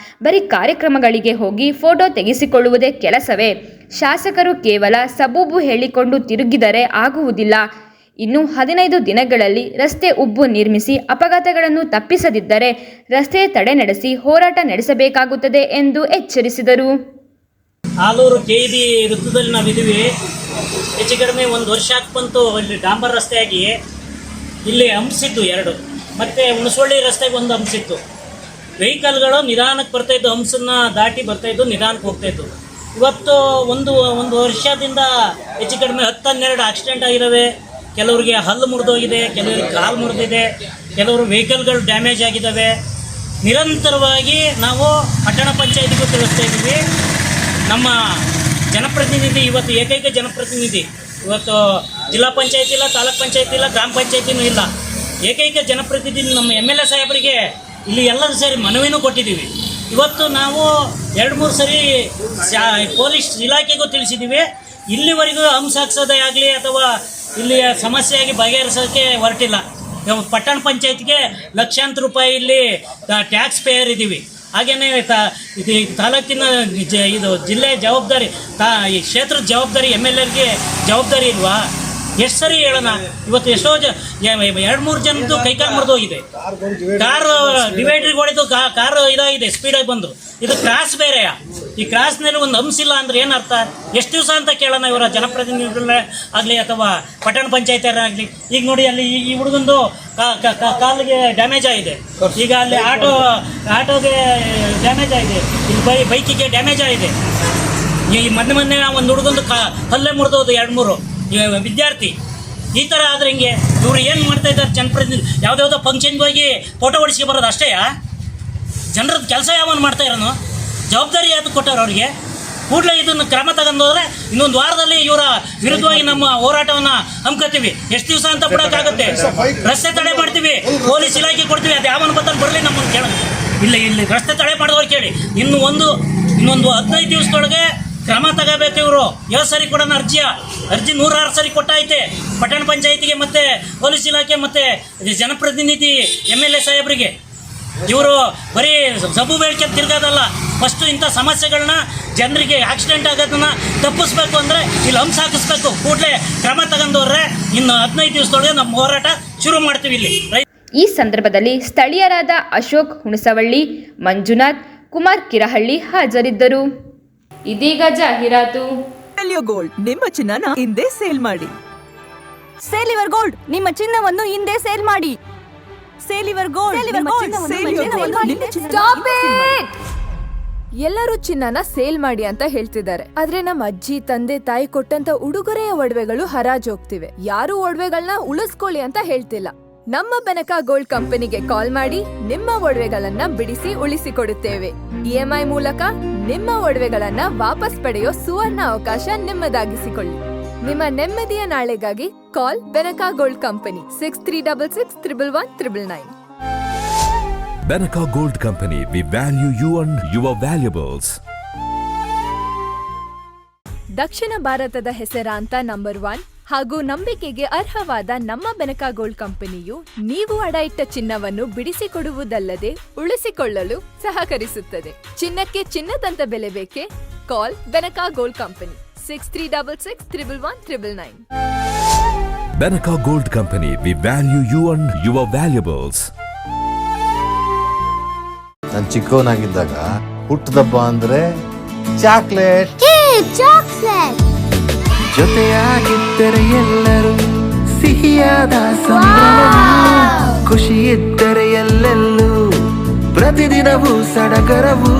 ಬರೀ ಕಾರ್ಯಕ್ರಮಗಳಿಗೆ ಹೋಗಿ ಫೋಟೋ ತೆಗೆಸಿಕೊಳ್ಳುವುದೇ ಕೆಲಸವೇ? ಶಾಸಕರು ಕೇವಲ ಸಬೂಬು ಹೇಳಿಕೊಂಡು ತಿರುಗಿದರೆ ಆಗುವುದಿಲ್ಲ. ಇನ್ನು 15 ದಿನಗಳಲ್ಲಿ ರಸ್ತೆ ಉಬ್ಬು ನಿರ್ಮಿಸಿ ಅಪಘಾತಗಳನ್ನು ತಪ್ಪಿಸದಿದ್ದರೆ ರಸ್ತೆ ತಡೆ ನಡೆಸಿ ಹೋರಾಟ ನಡೆಸಬೇಕಾಗುತ್ತದೆ ಎಂದು ಎಚ್ಚರಿಸಿದರು.
ಆಲೂರು KEB ವೃತ್ತದಲ್ಲಿ ನಾವಿದ್ದೀವಿ. ಹೆಚ್ಚು ಕಡಿಮೆ 1 ವರ್ಷ ಬಂತು. ಇಲ್ಲಿ ಡಾಂಬರ್ ರಸ್ತೆಯಾಗಿ ಇಲ್ಲಿ ಹಂಸಿತ್ತು 2, ಮತ್ತು ಹುಣಸವಳ್ಳಿ ರಸ್ತೆಗೆ 1 ಹಂಸಿತ್ತು. ವೆಹಿಕಲ್ಗಳು ನಿಧಾನಕ್ಕೆ ಬರ್ತಾಯಿದ್ದು, ಹಂಸನ್ನು ದಾಟಿ ಬರ್ತಾಯಿದ್ದು, ನಿಧಾನಕ್ಕೆ ಹೋಗ್ತಾಯಿತ್ತು. ಇವತ್ತು ಒಂದು ವರ್ಷದಿಂದ ಹೆಚ್ಚು ಕಡಿಮೆ 10-12 ಆಕ್ಸಿಡೆಂಟ್ ಆಗಿದ್ದಾವೆ. ಕೆಲವರಿಗೆ ಹಲ್ಲು ಮುರಿದೋಗಿದೆ, ಕೆಲವರಿಗೆ ಕಾಲು ಮುರಿದಿದೆ, ಕೆಲವರು ವೆಹಿಕಲ್ಗಳು ಡ್ಯಾಮೇಜ್ ಆಗಿದ್ದಾವೆ. ನಿರಂತರವಾಗಿ ನಾವು ಪಟ್ಟಣ ಪಂಚಾಯತಿಗೂ ತಿಳಿಸ್ತಾ ಇದ್ದೀವಿ. ನಮ್ಮ ಜನಪ್ರತಿನಿಧಿ ಇವತ್ತು ಏಕೈಕ ಜನಪ್ರತಿನಿಧಿ ಇವತ್ತು ಜಿಲ್ಲಾ ಪಂಚಾಯತಿ ಇಲ್ಲ, ತಾಲೂಕ್ ಪಂಚಾಯತಿ ಇಲ್ಲ, ಗ್ರಾಮ ಪಂಚಾಯತಿನೂ ಇಲ್ಲ. ಏಕೈಕ ಜನಪ್ರತಿನಿಧಿ ನಮ್ಮ MLA ಸಾಹೇಬರಿಗೆ ಇಲ್ಲಿ ಎಲ್ಲರೂ ಸೇರಿ ಮನವಿನೂ ಕೊಟ್ಟಿದ್ದೀವಿ. ಇವತ್ತು ನಾವು 2-3 ಸರಿ ಪೊಲೀಸ್ ಇಲಾಖೆಗೂ ತಿಳಿಸಿದ್ದೀವಿ. ಇಲ್ಲಿವರೆಗೂ ಹಂಸ ಹಾಕ್ಸೋದೇ ಆಗಲಿ ಅಥವಾ ಇಲ್ಲಿ ಸಮಸ್ಯೆಯಾಗಿ ಬಗೆಹರಿಸೋಕ್ಕೆ ಹೊರಟಿಲ್ಲ. ಪಟ್ಟಣ ಪಂಚಾಯತ್ಗೆ ಲಕ್ಷಾಂತರ ರೂಪಾಯಿ ಇಲ್ಲಿ ಟ್ಯಾಕ್ಸ್ ಪೇಯರ್ ಇದ್ದೀವಿ. ಹಾಗೆಯೇ ತಾಲೂಕಿನ ಇದು ಜಿಲ್ಲೆಯ ಜವಾಬ್ದಾರಿ, ಈ ಕ್ಷೇತ್ರದ ಜವಾಬ್ದಾರಿ MLAಗೆ ಜವಾಬ್ದಾರಿ ಇಲ್ವಾ? ಎಷ್ಟು ಸರಿ ಹೇಳೋಣ? ಇವತ್ತು ಎಷ್ಟೋ 2-3 ಜನದ್ದು ಕೈಕಾಲು ಮುರಿದೋಗಿದೆ. ಕಾರು ಡಿವೈಡ್ರಿಗೆ ಹೊಡೆದು ಕಾರು ಇದಾಗಿದೆ, ಸ್ಪೀಡಾಗಿ ಬಂದು. ಇದು ಕ್ರಾಸ್ ಬೇರೆಯ. ಈ ಕ್ರಾಸ್ನಲ್ಲಿ ಒಂದು ಹಂಸಿಲ್ಲ ಅಂದರೆ ಏನು ಅರ್ಥ? ಎಷ್ಟು ದಿವಸ ಅಂತ ಕೇಳೋಣ ಇವರ ಜನಪ್ರತಿನಿಧಿಗಳೇ ಆಗಲಿ ಅಥವಾ ಪಟ್ಟಣ ಪಂಚಾಯತಿಯರಾಗಲಿ. ಈಗ ನೋಡಿ, ಅಲ್ಲಿ ಈ ಹುಡುಗಂದು ಕಾಲಿಗೆ ಡ್ಯಾಮೇಜ್ ಆಗಿದೆ. ಈಗ ಅಲ್ಲಿ ಆಟೋಗೆ ಡ್ಯಾಮೇಜ್ ಆಗಿದೆ, ಇಲ್ಲಿ ಬೈಕಿಗೆ ಡ್ಯಾಮೇಜ್ ಆಗಿದೆ. ಈ ಮೊನ್ನೆ ಒಂದು ಹುಡುಗಂದು ಹಲ್ಲೆ ಮುರಿದೋದು 2-3 ವಿದ್ಯಾರ್ಥಿ. ಈ ಥರ ಆದರೆ ಹಿಂಗೆ ಇವರು ಏನು ಮಾಡ್ತಾ ಇದ್ದಾರೆ? ಜನಪ್ರತಿನಿಧಿ ಯಾವುದ್ಯಾವುದೋ ಫಂಕ್ಷನ್ಗೆ ಹೋಗಿ ಫೋಟೋ ಹೊಡಿಸಿ ಬರೋದು ಅಷ್ಟೇ. ಜನರದ್ದು ಕೆಲಸ ಯಾವನು ಮಾಡ್ತಾ ಇರೋನು? ಜವಾಬ್ದಾರಿ ಯಾವುದು ಕೊಟ್ಟಾರ ಅವ್ರಿಗೆ? ಕೂಡಲೇ ಇದನ್ನು ಕ್ರಮ ತಗೊಂಡೋದ್ರೆ ಇನ್ನೊಂದು ವಾರದಲ್ಲಿ ಇವರ ವಿರುದ್ಧವಾಗಿ ನಮ್ಮ ಹೋರಾಟವನ್ನು ಹಮ್ಮಿಕೊಳ್ತೀವಿ. ಎಷ್ಟು ದಿವಸ ಅಂತ ಬಿಡೋಕ್ಕಾಗುತ್ತೆ? ರಸ್ತೆ ತಡೆ ಮಾಡ್ತೀವಿ, ಪೊಲೀಸ್ ಇಲಾಖೆ ಕೊಡ್ತೀವಿ. ಅದು ಯಾವನ ಬತ್ತಲ್ಲಿ ಬರಲಿ, ನಮ್ಮನ್ನು ಕೇಳೋದು ಇಲ್ಲಿ ರಸ್ತೆ ತಡೆ ಮಾಡಿದವ್ರು ಕೇಳಿ. ಇನ್ನೊಂದು 15 ದಿವಸದೊಳಗೆ ಕ್ರಮ ತಗೋಬೇಕು. ಇವರು 7 ಸರಿ ಕೊಡೋಣ ಅರ್ಜಿ 106 ಸರಿ ಕೊಟ್ಟೈತೆ ಪಟ್ಟಣ ಪಂಚಾಯತಿಗೆ, ಮತ್ತು ಪೊಲೀಸ್ ಇಲಾಖೆ, ಮತ್ತು ಜನಪ್ರತಿನಿಧಿ MLA ಸಾಹೇಬರಿಗೆ. ಇವರು ಬರೀ ಸಬು ಬೇಡಿಕೆ ತಿರ್ಗೋದಲ್ಲ, ಫಸ್ಟು ಇಂಥ ಸಮಸ್ಯೆಗಳನ್ನ ಜನರಿಗೆ ಆಕ್ಸಿಡೆಂಟ್ ಆಗೋದನ್ನ ತಪ್ಪಿಸ್ಬೇಕು ಅಂದರೆ ಇಲ್ಲಿ ಹಂಸ ಹಾಕಿಸ್ಬೇಕು. ಕೂಡಲೇ ಕ್ರಮ ತಗೊಂಡವ್ರೆ ಇನ್ನು 15 ದಿವಸದೊಳಗೆ ನಮ್ಮ ಹೋರಾಟ ಶುರು ಮಾಡ್ತೀವಿ ಇಲ್ಲಿ.
ಈ ಸಂದರ್ಭದಲ್ಲಿ ಸ್ಥಳೀಯರಾದ ಅಶೋಕ್ ಹುಣಸವಳ್ಳಿ, ಮಂಜುನಾಥ್, ಕುಮಾರ್ ಕಿರಹಳ್ಳಿ ಹಾಜರಿದ್ದರು. ಇದೀಗ ಜಾಹೀರಾತು.
ಗೋಲ್ಡ್ ನಿಮ್ಮ ಚಿನ್ನನ ಹಿಂದೆ ಸೇಲ್ ಮಾಡಿ. ಸೇಲಿವರ್ ಗೋಲ್ಡ್ ನಿಮ್ಮ ಚಿನ್ನವನ್ನು ಹಿಂದೆ ಸೇಲ್ ಮಾಡಿ. ಸೇಲಿವರ್ ಗೋಲ್ಡ್
ಎಲ್ಲರೂ ಚಿನ್ನನ ಸೇಲ್ ಮಾಡಿ ಅಂತ ಹೇಳ್ತಿದ್ದಾರೆ. ಆದ್ರೆ ನಮ್ಮ ಅಜ್ಜಿ, ತಂದೆ, ತಾಯಿ ಕೊಟ್ಟಂತ ಉಡುಗೊರೆಯ ಒಡವೆಗಳು ಹರಾಜು ಹೋಗ್ತಿವೆ. ಯಾರು ಒಡವೆಗಳನ್ನ ಉಳಿಸ್ಕೊಳ್ಳಿ ಅಂತ ಹೇಳ್ತಿಲ್ಲ. ನಮ್ಮ ಬೆನಕ ಗೋಲ್ಡ್ ಕಂಪನಿಗೆ ಕಾಲ್ ಮಾಡಿ ನಿಮ್ಮ ಒಡವೆಗಳನ್ನ ಬಿಡಿಸಿ ಉಳಿಸಿಕೊಡುತ್ತೇವೆ. EMI ಮೂಲಕ ನಿಮ್ಮ ಒಡವೆಗಳನ್ನ ವಾಪಸ್ ಪಡೆಯೋ ಸುವರ್ಣ ಅವಕಾಶ ನಿಮ್ಮದಾಗಿಸಿಕೊಳ್ಳಿ. ನಿಮ್ಮ ನೆಮ್ಮದಿಯ ನಾಳೆಗಾಗಿ ಕಾಲ್ Benaka gold company 6366 111 999.
Benaka Gold Company, we value you and your valuables.
ದಕ್ಷಿಣ ಭಾರತದ ಹೆಸರಾಂತ ನಂಬರ್ 1 ಹಾಗೂ ನಂಬಿಕೆಗೆ ಅರ್ಹವಾದ ನಮ್ಮ ಬೆನಕ ಗೋಲ್ಡ್ ಕಂಪನಿಯು ನೀವು ಅಡ ಇಟ್ಟ ಚಿನ್ನವನ್ನು ಬಿಡಿಸಿಕೊಡುವುದಲ್ಲದೆ ಉಳಿಸಿಕೊಳ್ಳಲು ಸಹಕರಿಸುತ್ತದೆ. ಚಿನ್ನಕ್ಕೆ ಚಿನ್ನದಂತ ಬೆಲೆ ಬೇಕೆ? ಕಾಲ್ Benaka gold company 6366 111 999.
Benaka Gold Company, we value you and your valuables.
ನಾನು ಚಿಕ್ಕವನಾಗಿದ್ದಾಗ ಹುಟ್ಟದಬ್ಬ ಅಂದ್ರೆ ಚಾಕ್ಲೇಟ್.
ಜೊತೆಯಾಗಿದ್ದರೆ ಎಲ್ಲರೂ ಸಿಹಿಯಾದ ಸಂಭ್ರಮವು, ಖುಷಿ ಇದ್ದರೆ ಎಲ್ಲೆಲ್ಲೂ ಪ್ರತಿದಿನವೂ ಸಡಗರವು.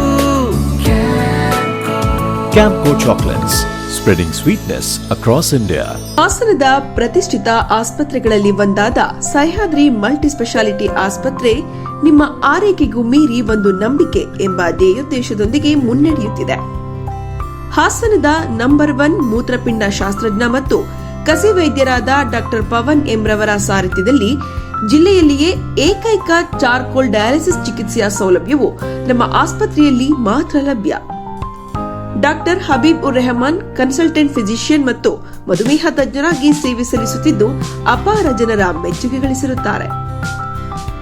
Camco Chocolates, spreading sweetness across India.
ಹಾಸನದ ಪ್ರತಿಷ್ಠಿತ ಆಸ್ಪತ್ರೆಗಳಲ್ಲಿ ಒಂದಾದ ಸಹ್ಯಾದ್ರಿ ಮಲ್ಟಿ ಸ್ಪೆಷಾಲಿಟಿ ಆಸ್ಪತ್ರೆ ನಿಮ್ಮ ಆರೈಕೆಗೂ ಮೀರಿ ಒಂದು ನಂಬಿಕೆ ಎಂಬ ಧ್ಯೇಯೋದ್ದೇಶದೊಂದಿಗೆ ಮುನ್ನಡೆಯುತ್ತಿದೆ. ಹಾಸನದ ನಂಬರ್ 1 ಮೂತ್ರಪಿಂಡ ಶಾಸ್ತ್ರಜ್ಞ ಮತ್ತು ಕಸಿ ವೈದ್ಯರಾದ ಡಾಕ್ಟರ್ ಪವನ್ ಎಂ ರವರ ಸಾರಥ್ಯದಲ್ಲಿ ಜಿಲ್ಲೆಯಲ್ಲಿಯೇ ಏಕೈಕ ಚಾರ್ಕೋಲ್ ಡಯಾಲಿಸಿಸ್ ಚಿಕಿತ್ಸೆಯ ಸೌಲಭ್ಯವು ನಮ್ಮ ಆಸ್ಪತ್ರೆಯಲ್ಲಿ ಮಾತ್ರ ಲಭ್ಯ. ಡಾಕ್ಟರ್ ಹಬೀಬ್ ಉರ್ ರೆಹಮಾನ್ ಕನ್ಸಲ್ಟೆಂಟ್ ಫಿಸಿಷಿಯನ್ ಮತ್ತು ಮಧುಮೇಹ ತಜ್ಞರಾಗಿ ಸೇವೆ ಸಲ್ಲಿಸುತ್ತಿದ್ದು ಅಪಾರ ಜನರ ಮೆಚ್ಚುಗೆ ಗಳಿಸಿರುತ್ತಾರೆ.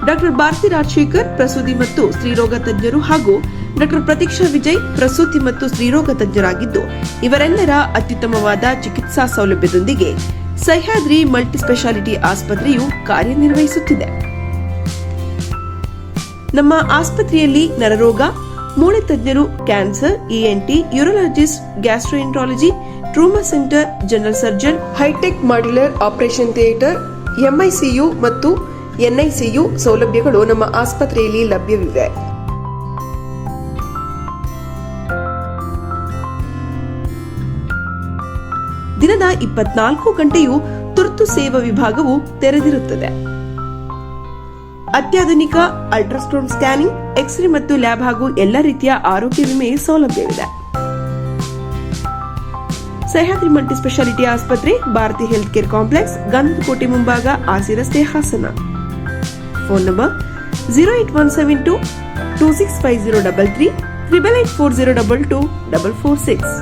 ಡಾಕ್ಟರ್ ಭಾರತಿ ರಾಜಶೇಖರ್ ಪ್ರಸೂತಿ ಮತ್ತು ಸ್ತ್ರೀರೋಗ ತಜ್ಞರು ಹಾಗೂ ಡಾಕ್ಟರ್ ಪ್ರತೀಕ್ಷಾ ವಿಜಯ್ ಪ್ರಸೂತಿ ಮತ್ತು ಸ್ತ್ರೀರೋಗ ತಜ್ಞರಾಗಿದ್ದು ಇವರೆಲ್ಲರ ಅತ್ಯುತ್ತಮವಾದ ಚಿಕಿತ್ಸಾ ಸೌಲಭ್ಯದೊಂದಿಗೆ ಸಹ್ಯಾದ್ರಿ ಮಲ್ಟಿ ಸ್ಪೆಷಾಲಿಟಿ ಆಸ್ಪತ್ರೆಯು ಕಾರ್ಯನಿರ್ವಹಿಸುತ್ತಿದೆ. ನಮ್ಮ ಆಸ್ಪತ್ರೆಯಲ್ಲಿ ನರರೋಗ, ಮೂಳೆ ತಜ್ಞರು, cancer, ENT, urologist, gastroenterology, trauma centre, general surgeon, hi-tech modular operation theatre, MICU ಮತ್ತು NICU ಸೌಲಭ್ಯಗಳು ನಮ್ಮ ಆಸ್ಪತ್ರೆಯಲ್ಲಿ ಲಭ್ಯವಿವೆ. ದಿನದ 24 ಗಂಟೆಯೂ ತುರ್ತು ಸೇವಾ ವಿಭಾಗವು ತೆರೆದಿರುತ್ತದೆ. ಅತ್ಯಾಧುನಿಕ ಅಲ್ಟ್ರಾಸೌಂಡ್ ಸ್ಕ್ಯಾನಿಂಗ್, ಎಕ್ಸ್ರೇ ಮತ್ತು ಲ್ಯಾಬ್ ಹಾಗೂ ಎಲ್ಲ ರೀತಿಯ ಆರೋಗ್ಯ ವಿಮೆ ಸೌಲಭ್ಯವಿದೆ. ಸಹ್ಯಾದ್ರಿ ಮಲ್ಟಿ ಸ್ಪೆಷಾಲಿಟಿ ಆಸ್ಪತ್ರೆ, ಭಾರತಿ ಹೆಲ್ತ್ ಕೇರ್ ಕಾಂಪ್ಲೆಕ್ಸ್, ಗಂಧಕೋಟೆ ಮುಂಭಾಗ, ಆಸಿ ರಸ್ತೆ, ಹಾಸನ. Phone number 08172 265033 884022 446.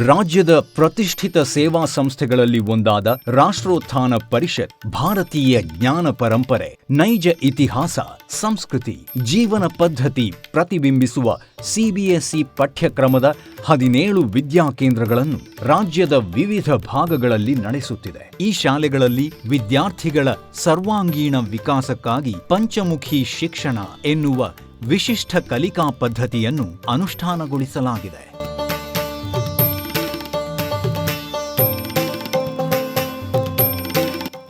ರಾಜ್ಯದ ಪ್ರತಿಷ್ಠಿತ ಸೇವಾ ಸಂಸ್ಥೆಗಳಲ್ಲಿ ಒಂದಾದ ರಾಷ್ಟ್ರೋತ್ಥಾನ ಪರಿಷತ್ ಭಾರತೀಯ ಜ್ಞಾನ ಪರಂಪರೆ, ನೈಜ ಇತಿಹಾಸ, ಸಂಸ್ಕೃತಿ, ಜೀವನ ಪದ್ಧತಿ ಪ್ರತಿಬಿಂಬಿಸುವ CBSE ಪಠ್ಯಕ್ರಮದ 17 ವಿದ್ಯಾಕೇಂದ್ರಗಳನ್ನು ರಾಜ್ಯದ ವಿವಿಧ ಭಾಗಗಳಲ್ಲಿ ನಡೆಸುತ್ತಿದೆ. ಈ ಶಾಲೆಗಳಲ್ಲಿ ವಿದ್ಯಾರ್ಥಿಗಳ ಸರ್ವಾಂಗೀಣ ವಿಕಾಸಕ್ಕಾಗಿ ಪಂಚಮುಖಿ ಶಿಕ್ಷಣ ಎನ್ನುವ ವಿಶಿಷ್ಟ ಕಲಿಕಾ ಪದ್ಧತಿಯನ್ನು ಅನುಷ್ಠಾನಗೊಳಿಸಲಾಗಿದೆ.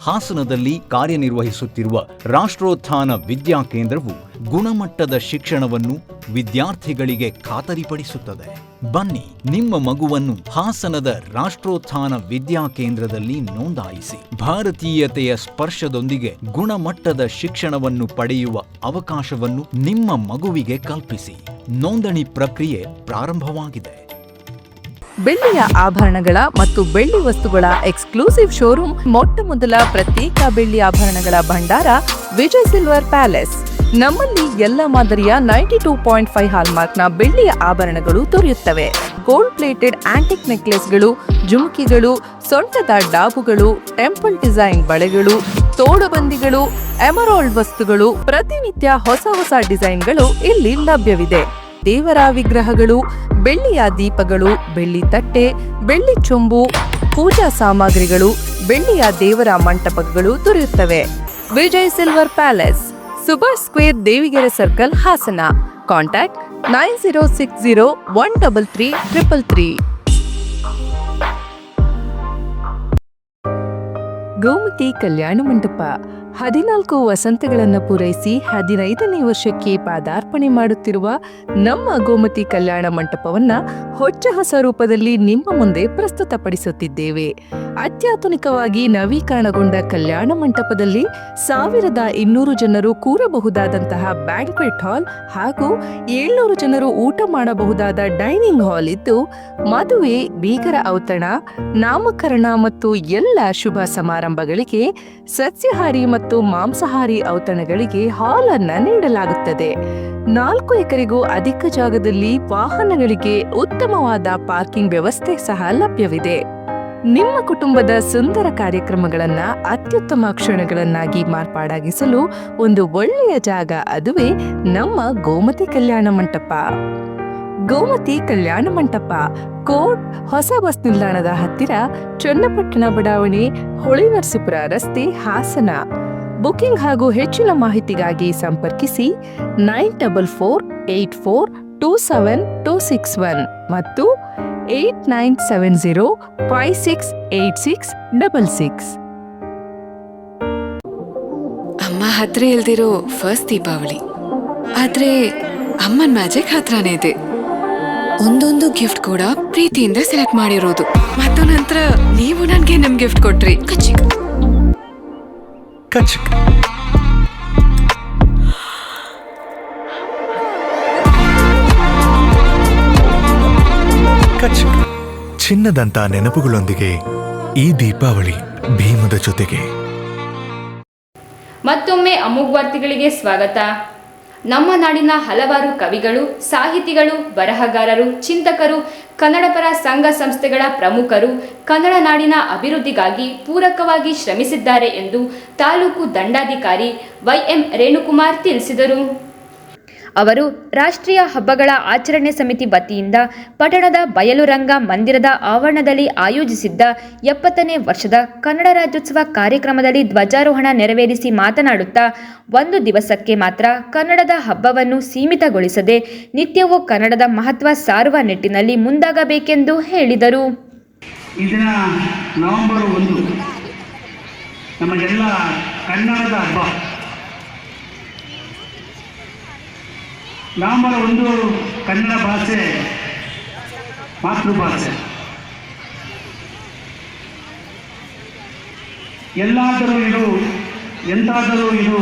ಹಾಸನದಲ್ಲಿ ಕಾರ್ಯನಿರ್ವಹಿಸುತ್ತಿರುವ ರಾಷ್ಟ್ರೋತ್ಥಾನ ವಿದ್ಯಾಕೇಂದ್ರವು ಗುಣಮಟ್ಟದ ಶಿಕ್ಷಣವನ್ನು ವಿದ್ಯಾರ್ಥಿಗಳಿಗೆ ಖಾತರಿಪಡಿಸುತ್ತದೆ. ಬನ್ನಿ, ನಿಮ್ಮ ಮಗುವನ್ನು ಹಾಸನದ ರಾಷ್ಟ್ರೋತ್ಥಾನ ವಿದ್ಯಾಕೇಂದ್ರದಲ್ಲಿ ನೋಂದಾಯಿಸಿ ಭಾರತೀಯತೆಯ ಸ್ಪರ್ಶದೊಂದಿಗೆ ಗುಣಮಟ್ಟದ ಶಿಕ್ಷಣವನ್ನು ಪಡೆಯುವ ಅವಕಾಶವನ್ನು ನಿಮ್ಮ ಮಗುವಿಗೆ ಕಲ್ಪಿಸಿ. ನೋಂದಣಿ ಪ್ರಕ್ರಿಯೆ ಪ್ರಾರಂಭವಾಗಿದೆ.
ಬೆಳ್ಳಿಯ ಆಭರಣಗಳ ಮತ್ತು ಬೆಳ್ಳಿ ವಸ್ತುಗಳ ಎಕ್ಸ್ಕ್ಲೂಸಿವ್ ಶೋರೂಮ್, ಮೊಟ್ಟ ಮೊದಲ ಪ್ರತ್ಯೇಕ ಬೆಳ್ಳಿ ಆಭರಣಗಳ ಭಂಡಾರ ವಿಜಯ್ ಸಿಲ್ವರ್ ಪ್ಯಾಲೇಸ್. ನಮ್ಮಲ್ಲಿ ಎಲ್ಲ ಮಾದರಿಯ 92.5 ಹಾಲ್ಮಾರ್ಕ್ನ ಬೆಳ್ಳಿಯ ಆಭರಣಗಳು ದೊರೆಯುತ್ತವೆ. ಗೋಲ್ಡ್ ಪ್ಲೇಟೆಡ್ ಆಂಟಿಕ್ ನೆಕ್ಲೆಸ್ಗಳು, ಜುಮ್ಕಿಗಳು, ಸೊಂಟದ ಡಾಬುಗಳು, ಟೆಂಪಲ್ ಡಿಸೈನ್ ಬಳೆಗಳು, ತೋಡುಬಂದಿಗಳು, ಎಮರಾಲ್ಡ್ ವಸ್ತುಗಳು, ಪ್ರತಿನಿತ್ಯ ಹೊಸ ಹೊಸ ಡಿಸೈನ್ಗಳು ಇಲ್ಲಿ ಲಭ್ಯವಿದೆ. ದೇವರ ವಿಗ್ರಹಗಳು, ಬೆಳ್ಳಿಯ ದೀಪಗಳು, ಬೆಳ್ಳಿ ತಟ್ಟೆ, ಬೆಳ್ಳಿ ಚೊಂಬು, ಪೂಜಾ ಸಾಮಗ್ರಿಗಳು, ಬೆಳ್ಳಿಯ ದೇವರ ಮಂಟಪಗಳು ದೊರೆಯುತ್ತವೆ. Vijay silver palace, Subhash square, Devigere circle, Hassan. Contact 9060 133 333. Gomathi Kalyana Mantapa 14 ವಸಂತಗಳನ್ನು ಪೂರೈಸಿ 15ನೇ ವರ್ಷಕ್ಕೆ ಪಾದಾರ್ಪಣೆ ಮಾಡುತ್ತಿರುವ ನಮ್ಮ ಗೋಮತಿ ಕಲ್ಯಾಣ ಮಂಟಪವನ್ನ ಹೊಚ್ಚ ಹೊಸ ರೂಪದಲ್ಲಿ ನಿಮ್ಮ ಮುಂದೆ ಪ್ರಸ್ತುತಪಡಿಸುತ್ತಿದ್ದೇವೆ. ಅತ್ಯಾಧುನಿಕವಾಗಿ ನವೀಕರಣಗೊಂಡ ಕಲ್ಯಾಣ ಮಂಟಪದಲ್ಲಿ 1200 ಜನರು ಕೂರಬಹುದಾದಂತಹ ಬ್ಯಾಂಕ್ವೆಟ್ ಹಾಲ್ ಹಾಗೂ 700 ಜನರು ಊಟ ಮಾಡಬಹುದಾದ ಡೈನಿಂಗ್ ಹಾಲ್ ಇದ್ದು, ಮದುವೆ, ಬೀಗರ ಔತಣ, ನಾಮಕರಣ ಮತ್ತು ಎಲ್ಲ ಶುಭ ಸಮಾರಂಭಗಳಿಗೆ ಸಸ್ಯಾಹಾರಿ ಮತ್ತು ಮಾಂಸಾಹಾರಿ ಔತಣಗಳಿಗೆ ಹಾಲ್ ಅನ್ನ ನೀಡಲಾಗುತ್ತದೆ. 4 ಎಕರೆಗೂ ಅಧಿಕ ಜಾಗದಲ್ಲಿ ವಾಹನಗಳಿಗೆ ಉತ್ತಮವಾದ ಪಾರ್ಕಿಂಗ್ ವ್ಯವಸ್ಥೆ ಸಹ ಲಭ್ಯವಿದೆ. ನಿಮ್ಮ ಕುಟುಂಬದ ಸುಂದರ ಕಾರ್ಯಕ್ರಮಗಳನ್ನ ಅತ್ಯುತ್ತಮ ಕ್ಷಣಗಳನ್ನಾಗಿ ಮಾರ್ಪಾಡಾಗಿಸಲು ಒಂದು ಒಳ್ಳೆಯ ಜಾಗ, ಅದುವೇ ನಮ್ಮ ಗೋಮತಿ ಕಲ್ಯಾಣ ಮಂಟಪ. ಗೋಮತಿ ಕಲ್ಯಾಣ ಮಂಟಪ, ಕೋಟ್ ಹೊಸ ಬಸ್ ನಿಲ್ದಾಣದ ಹತ್ತಿರ, ಚನ್ನಪಟ್ಟಣ ಬಡಾವಣೆ, ಹೊಳೆನರಸೀಪುರ ರಸ್ತೆ, ಹಾಸನ. ಬುಕಿಂಗ್ ಹಾಗೂ ಹೆಚ್ಚಿನ ಮಾಹಿತಿಗಾಗಿ ಸಂಪರ್ಕಿಸಿ 9448427261 ಮತ್ತು 8970568666.
ಅಮ್ಮ ಹತ್ರ ಇಲ್ದಿರೋ ಫಸ್ಟ್ ದೀಪಾವಳಿ, ಆದ್ರೆ ಅಮ್ಮನ್ ಮ್ಯಾಜಿಕ್ ಹತ್ರನೇ ಇದೆ. ಒಂದೊಂದು ಗಿಫ್ಟ್ ಕೂಡ ಪ್ರೀತಿಯಿಂದ ಸೆಲೆಕ್ಟ್ ಮಾಡಿರೋದು. ಮತ್ತು ನಂತರ ನೀವು ನನ್ಗೆ ನಮ್ ಗಿಫ್ಟ್ ಕೊಟ್ರಿ. ಕಚಿಕ್
ಕಚಕ್ ಕಚಕ್. ಚಿನ್ನದಂತ ನೆನಪುಗಳೊಂದಿಗೆ ಈ ದೀಪಾವಳಿ ಭೀಮದ ಜೊತೆಗೆ.
ಮತ್ತೊಮ್ಮೆ ಅಮೋಘ ವಾರ್ತೆಗಳಿಗೆ ಸ್ವಾಗತ. ನಮ್ಮ ನಾಡಿನ ಹಲವಾರು ಕವಿಗಳು, ಸಾಹಿತಿಗಳು, ಬರಹಗಾರರು, ಚಿಂತಕರು, ಕನ್ನಡಪರ ಸಂಘ ಸಂಸ್ಥೆಗಳ ಪ್ರಮುಖರು ಕನ್ನಡ ನಾಡಿನ ಅಭಿವೃದ್ಧಿಗಾಗಿ ಪೂರಕವಾಗಿ ಶ್ರಮಿಸಿದ್ದಾರೆ ಎಂದು ತಾಲೂಕು ದಂಡಾಧಿಕಾರಿ ವೈಎಂ ರೇಣುಕುಮಾರ್ ತಿಳಿಸಿದರು. ಅವರು ರಾಷ್ಟ್ರೀಯ ಹಬ್ಬಗಳ ಆಚರಣೆ ಸಮಿತಿ ವತಿಯಿಂದ ಪಟ್ಟಣದ ಬಯಲುರಂಗ ಮಂದಿರದ ಆವರಣದಲ್ಲಿ ಆಯೋಜಿಸಿದ್ದ 70ನೇ ವರ್ಷದ ಕನ್ನಡ ರಾಜ್ಯೋತ್ಸವ ಕಾರ್ಯಕ್ರಮದಲ್ಲಿ ಧ್ವಜಾರೋಹಣ ನೆರವೇರಿಸಿ ಮಾತನಾಡುತ್ತಾ, ಒಂದು ದಿವಸಕ್ಕೆ ಮಾತ್ರ ಕನ್ನಡದ ಹಬ್ಬವನ್ನು ಸೀಮಿತಗೊಳಿಸದೆ ನಿತ್ಯವೂ ಕನ್ನಡದ ಮಹತ್ವ ಸಾರುವ ನಿಟ್ಟಿನಲ್ಲಿ ಮುಂದಾಗಬೇಕೆಂದು ಹೇಳಿದರು.
ಈ ದಿನ ನವೆಂಬರ್ 1 ನಮಗೆಲ್ಲ ಕನ್ನಡದ ಹಬ್ಬ. ನವೆಂಬರ್ 1 ಕನ್ನಡ ಭಾಷೆ ಮಾತೃಭಾಷೆ. ಎಲ್ಲಾದರೂ ಇರು, ಎಂತಾದರೂ ಇರು,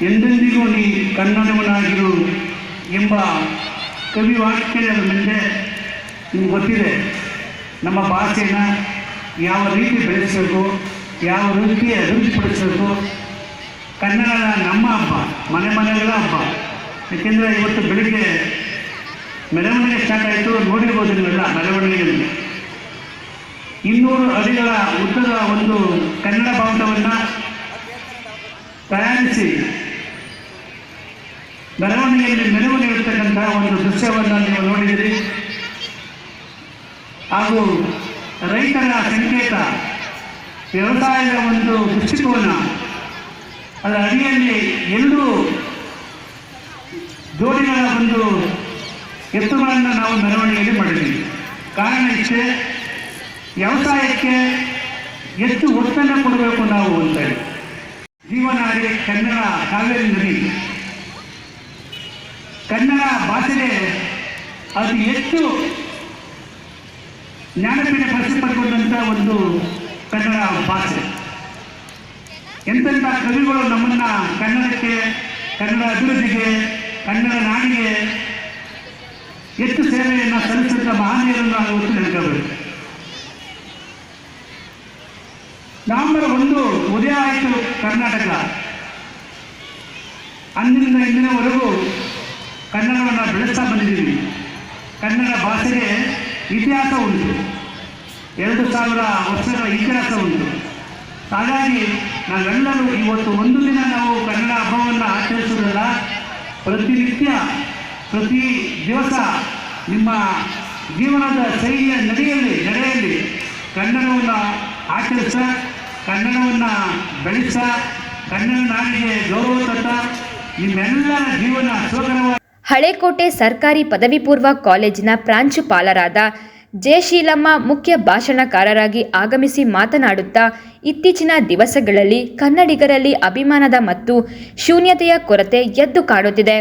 ಎಂದೆಂದಿಗೂ ನೀ ಕನ್ನಡವನಾಗಿರು ಎಂಬ ಕವಿ ವಾಕ್ಯದ ಮುಂದೆ ನಿಮ್ಗೆ ಗೊತ್ತಿದೆ ನಮ್ಮ ಭಾಷೆನ ಯಾವ ರೀತಿ ಬೆಳೆಸಬೇಕು, ಯಾವ ರೀತಿ ಅಭಿವೃದ್ಧಿಪಡಿಸಬೇಕು. ಕನ್ನಡ ನಮ್ಮ ಹಬ್ಬ, ಮನೆ ಮನೆಗಳ ಹಬ್ಬ. ಏಕೆಂದರೆ ಇವತ್ತು ಬೆಳಿಗ್ಗೆ ಮೆರವಣಿಗೆ ಸ್ಟಾರ್ಟ್ ಆಯಿತು, ನೋಡಿರ್ಬೋದು ನೀವೆಲ್ಲ ಮೆರವಣಿಗೆಯಲ್ಲಿ 200 ಅಡಿಗಳ ಉದ್ದದ ಒಂದು ಕನ್ನಡ ಬಾವುಟವನ್ನು ತಯಾರಿಸಿ ಮೆರವಣಿಗೆಯಲ್ಲಿ ಮೆರಗು ನೀಡುತ್ತಕ್ಕಂತಹ ಒಂದು ದೃಶ್ಯವನ್ನು ನೀವು ನೋಡಿದಿರಿ. ಹಾಗೂ ರೈತರ ಸಂಕೇತ, ವ್ಯವಸಾಯದ ಒಂದು ದೃಷ್ಟಿಕೋನ, ಅದರ ಅಡಿಯಲ್ಲಿ 2 ಜೋಡಿಗಳ ಒಂದು ಎತ್ತುಗಳನ್ನು ನಾವು ಮೆರವಣಿಗೆಯಲ್ಲಿ ಮಾಡಿದ್ದೀವಿ. ಕಾರಣ ಇಷ್ಟೇ, ವ್ಯವಸಾಯಕ್ಕೆ ಎಷ್ಟು ಒತ್ತನ್ನು ಕೊಡಬೇಕು ನಾವು ಅಂತೇಳಿ. ಜೀವನಾಡಿ ಕನ್ನಡ ಕಾವೇರಿ ನದಿ, ಕನ್ನಡ ಭಾಷೆಗೆ ಅದು ಹೆಚ್ಚು ಜ್ಞಾನಪೀಠ ಪ್ರಶಸ್ತಿ ಪಡೆದುಕೊಂಡಂಥ ಒಂದು ಕನ್ನಡ ಭಾಷೆ. ಎಂತೆಂಥ ಕವಿಗಳು ನಮ್ಮನ್ನು ಕನ್ನಡಕ್ಕೆ, ಕನ್ನಡ ಅಭಿವೃದ್ಧಿಗೆ, ಕನ್ನಡ ನಾಡಿಗೆ ಹೆಚ್ಚು ಸೇವೆಯನ್ನು ಸಲ್ಲಿಸಿದ ಮಹನೀಯರನ್ನು ನಾವು ಇವತ್ತು ನೆನಪಬೇಕು. ನವೆಂಬರ್ 1 ಉದಯ ಆಯಿತು ಕರ್ನಾಟಕ. ಅಂದಿನಿಂದ ಇಂದಿನವರೆಗೂ ಕನ್ನಡವನ್ನು ಬೆಳೆಸ್ತಾ ಬಂದಿದ್ದೀವಿ. ಕನ್ನಡ ಭಾಷೆಗೆ ಇತಿಹಾಸ ಉಂಟು, 2000 ವರ್ಷಗಳ ಇತಿಹಾಸ ಉಂಟು. ಹಾಗಾಗಿ ನಾವೆಲ್ಲರೂ ಇವತ್ತು ಒಂದು ದಿನ ನಾವು ಕನ್ನಡ ಹಬ್ಬವನ್ನು ಆಚರಿಸುವುದಲ್ಲ, ಪ್ರತಿನಿತ್ಯ ಪ್ರತಿ ದಿವಸ ನಿಮ್ಮ ಜೀವನದ ಶೈಲಿಯ ನಡೆಯಲ್ಲಿ ಕನ್ನಡವನ್ನು ಆಚರಿಸ, ಕನ್ನಡವನ್ನು ಬೆಳೆಸ, ಕನ್ನಡ ನಾಡಿಗೆ ಗೌರವ ತತ್ತ ನಿಮ್ಮೆಲ್ಲರ ಜೀವನ ಸುಖಕರವಾಗಿ.
ಹಳೇಕೋಟೆ ಸರ್ಕಾರಿ ಪದವಿ ಪೂರ್ವ ಕಾಲೇಜಿನ ಪ್ರಾಂಶುಪಾಲರಾದ ಜಯಶೀಲಮ್ಮ ಮುಖ್ಯ ಭಾಷಣಕಾರರಾಗಿ ಆಗಮಿಸಿ ಮಾತನಾಡುತ್ತಾ, ಇತ್ತೀಚಿನ ದಿವಸಗಳಲ್ಲಿ ಕನ್ನಡಿಗರಲ್ಲಿ ಅಭಿಮಾನದ ಮತ್ತು ಶೂನ್ಯತೆಯ ಕೊರತೆ ಎದ್ದು ಕಾಣುತ್ತಿದೆ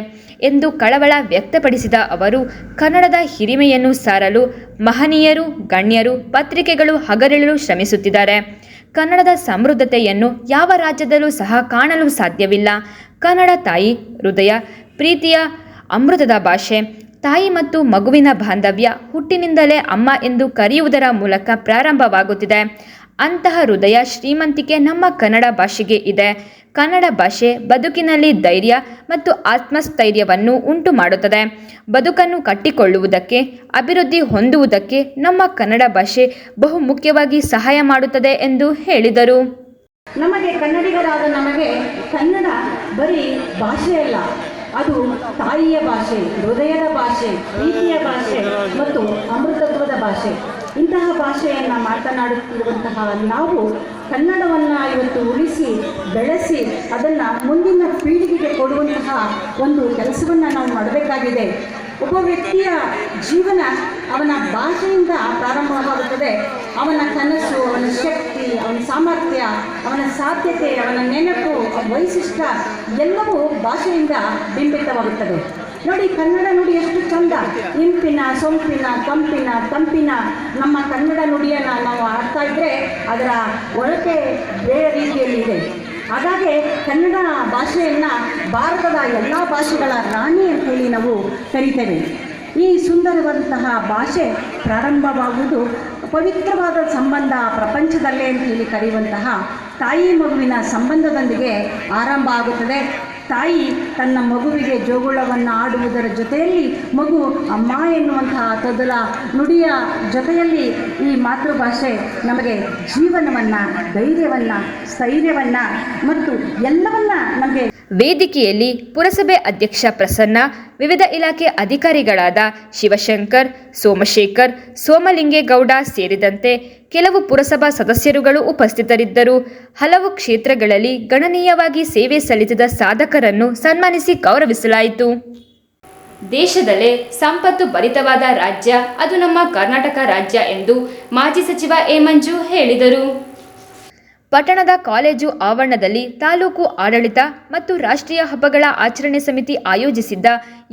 ಎಂದು ಕಳವಳ ವ್ಯಕ್ತಪಡಿಸಿದ ಅವರು, ಕನ್ನಡದ ಹಿರಿಮೆಯನ್ನು ಸಾರಲು ಮಹನೀಯರು, ಗಣ್ಯರು, ಪತ್ರಿಕೆಗಳು ಹಗಲಿರುಳು ಶ್ರಮಿಸುತ್ತಿದ್ದಾರೆ. ಕನ್ನಡದ ಸಮೃದ್ಧತೆಯನ್ನು ಯಾವ ರಾಜ್ಯದಲ್ಲೂ ಸಹ ಕಾಣಲು ಸಾಧ್ಯವಿಲ್ಲ. ಕನ್ನಡ ತಾಯಿ ಹೃದಯ, ಪ್ರೀತಿಯ ಅಮೃತದ ಭಾಷೆ. ತಾಯಿ ಮತ್ತು ಮಗುವಿನ ಬಾಂಧವ್ಯ ಹುಟ್ಟಿನಿಂದಲೇ ಅಮ್ಮ ಎಂದು ಕರೆಯುವುದರ ಮೂಲಕ ಪ್ರಾರಂಭವಾಗುತ್ತಿದೆ. ಅಂತಹ ಹೃದಯ ಶ್ರೀಮಂತಿಕೆ ನಮ್ಮ ಕನ್ನಡ ಭಾಷೆಗೆ ಇದೆ. ಕನ್ನಡ ಭಾಷೆ ಬದುಕಿನಲ್ಲಿ ಧೈರ್ಯ ಮತ್ತು ಆತ್ಮಸ್ಥೈರ್ಯವನ್ನು ಉಂಟು ಮಾಡುತ್ತದೆ. ಬದುಕನ್ನು ಕಟ್ಟಿಕೊಳ್ಳುವುದಕ್ಕೆ, ಅಭಿವೃದ್ಧಿ ಹೊಂದುವುದಕ್ಕೆ ನಮ್ಮ ಕನ್ನಡ ಭಾಷೆ ಬಹು ಮುಖ್ಯವಾಗಿ ಸಹಾಯ ಮಾಡುತ್ತದೆ ಎಂದು ಹೇಳಿದರು.
ನಮಗೆ ಕನ್ನಡಿಗರಾದ ನಮಗೆ ಕನ್ನಡ ಬರೀ ಭಾಷೆಯಲ್ಲ, ಅದು ತಾಯಿಯ ಭಾಷೆ, ಹೃದಯದ ಭಾಷೆ, ಪ್ರೀತಿಯ ಭಾಷೆ ಮತ್ತು ಅಮೃತತ್ವದ ಭಾಷೆ. ಇಂತಹ ಭಾಷೆಯನ್ನು ಮಾತನಾಡುತ್ತಿರುವಂತಹ ನಾವು ಕನ್ನಡವನ್ನು ಇವತ್ತು ಉಳಿಸಿ ಬೆಳೆಸಿ ಅದನ್ನು ಮುಂದಿನ ಪೀಳಿಗೆಗೆ ಕೊಡುವಂತಹ ಒಂದು ಕೆಲಸವನ್ನು ನಾವು ಮಾಡಬೇಕಾಗಿದೆ. ಒಬ್ಬ ವ್ಯಕ್ತಿಯ ಜೀವನ ಅವನ ಭಾಷೆಯಿಂದ ಪ್ರಾರಂಭವಾಗುತ್ತದೆ. ಅವನ ಕನಸು, ಅವನ ಶಕ್ತಿ, ಅವನ ಸಾಮರ್ಥ್ಯ, ಅವನ ಸಾಧ್ಯತೆ, ಅವನ ನೆನಪು, ವೈಶಿಷ್ಟ್ಯ ಎಲ್ಲವೂ ಭಾಷೆಯಿಂದ ಬಿಂಬಿತವಾಗುತ್ತದೆ. ನೋಡಿ, ಕನ್ನಡ ನುಡಿ ಎಷ್ಟು ಚಂದ, ಇಂಪಿನ, ಸೊಂಪಿನ, ತಂಪಿನ ನಮ್ಮ ಕನ್ನಡ ನುಡಿಯನ್ನು ನಾವು ಆಡ್ತಾ ಇದ್ದರೆ ಅದರ ಒಳಕೆ ಬೇರೆ ರೀತಿಯಲ್ಲಿ ಇದೆ. ಹಾಗಾಗಿ ಕನ್ನಡ ಭಾಷೆಯನ್ನು ಭಾರತದ ಎಲ್ಲ ಭಾಷೆಗಳ ರಾಣಿ ಅಂತ ಹೇಳಿ ನಾವು ಕರೀತೇವೆ. ಈ ಸುಂದರವಾದಂತಹ ಭಾಷೆ ಪ್ರಾರಂಭವಾಗುವುದು ಪವಿತ್ರವಾದ ಸಂಬಂಧ, ಪ್ರಪಂಚದಲ್ಲೇ ಅಂತ ಹೇಳಿ ಕರೆಯುವಂತಹ ತಾಯಿ ಮಗುವಿನ ಸಂಬಂಧದೊಂದಿಗೆ ಆರಂಭ ಆಗುತ್ತದೆ. ತಾಯಿ ತನ್ನ ಮಗುವಿಗೆ ಜೋಗುಳವನ್ನು ಆಡುವುದರ ಜೊತೆಯಲ್ಲಿ ಮಗು ಅಮ್ಮ ಎನ್ನುವಂತಹ ತೊದಲ ನುಡಿಯ ಜೊತೆಯಲ್ಲಿ ಈ ಮಾತೃಭಾಷೆ ನಮಗೆ ಜೀವನವನ್ನು, ಧೈರ್ಯವನ್ನು, ಸ್ಥೈರ್ಯವನ್ನು ಮತ್ತು ಎಲ್ಲವನ್ನ ನಮಗೆ.
ವೇದಿಕೆಯಲ್ಲಿ ಪುರಸಭೆ ಅಧ್ಯಕ್ಷ ಪ್ರಸನ್ನ, ವಿವಿಧ ಇಲಾಖೆ ಅಧಿಕಾರಿಗಳಾದ ಶಿವಶಂಕರ್, ಸೋಮಶೇಖರ್, ಸೋಮಲಿಂಗೇಗೌಡ ಸೇರಿದಂತೆ ಕೆಲವು ಪುರಸಭಾ ಸದಸ್ಯರುಗಳು ಉಪಸ್ಥಿತರಿದ್ದರು. ಹಲವು ಕ್ಷೇತ್ರಗಳಲ್ಲಿ ಗಣನೀಯವಾಗಿ ಸೇವೆ ಸಲ್ಲಿಸಿದ ಸಾಧಕರನ್ನು ಸನ್ಮಾನಿಸಿ ಗೌರವಿಸಲಾಯಿತು. ದೇಶದಲ್ಲೇ ಸಂಪತ್ತು ಭರಿತವಾದ ರಾಜ್ಯ ಅದು ನಮ್ಮ ಕರ್ನಾಟಕ ರಾಜ್ಯ ಎಂದು ಮಾಜಿ ಸಚಿವ ಎ ಮಂಜು ಹೇಳಿದರು. ಪಟ್ಟಣದ ಕಾಲೇಜು ಆವರಣದಲ್ಲಿ ತಾಲೂಕು ಆಡಳಿತ ಮತ್ತು ರಾಷ್ಟ್ರೀಯ ಹಬ್ಬಗಳ ಆಚರಣೆ ಸಮಿತಿ ಆಯೋಜಿಸಿದ್ದ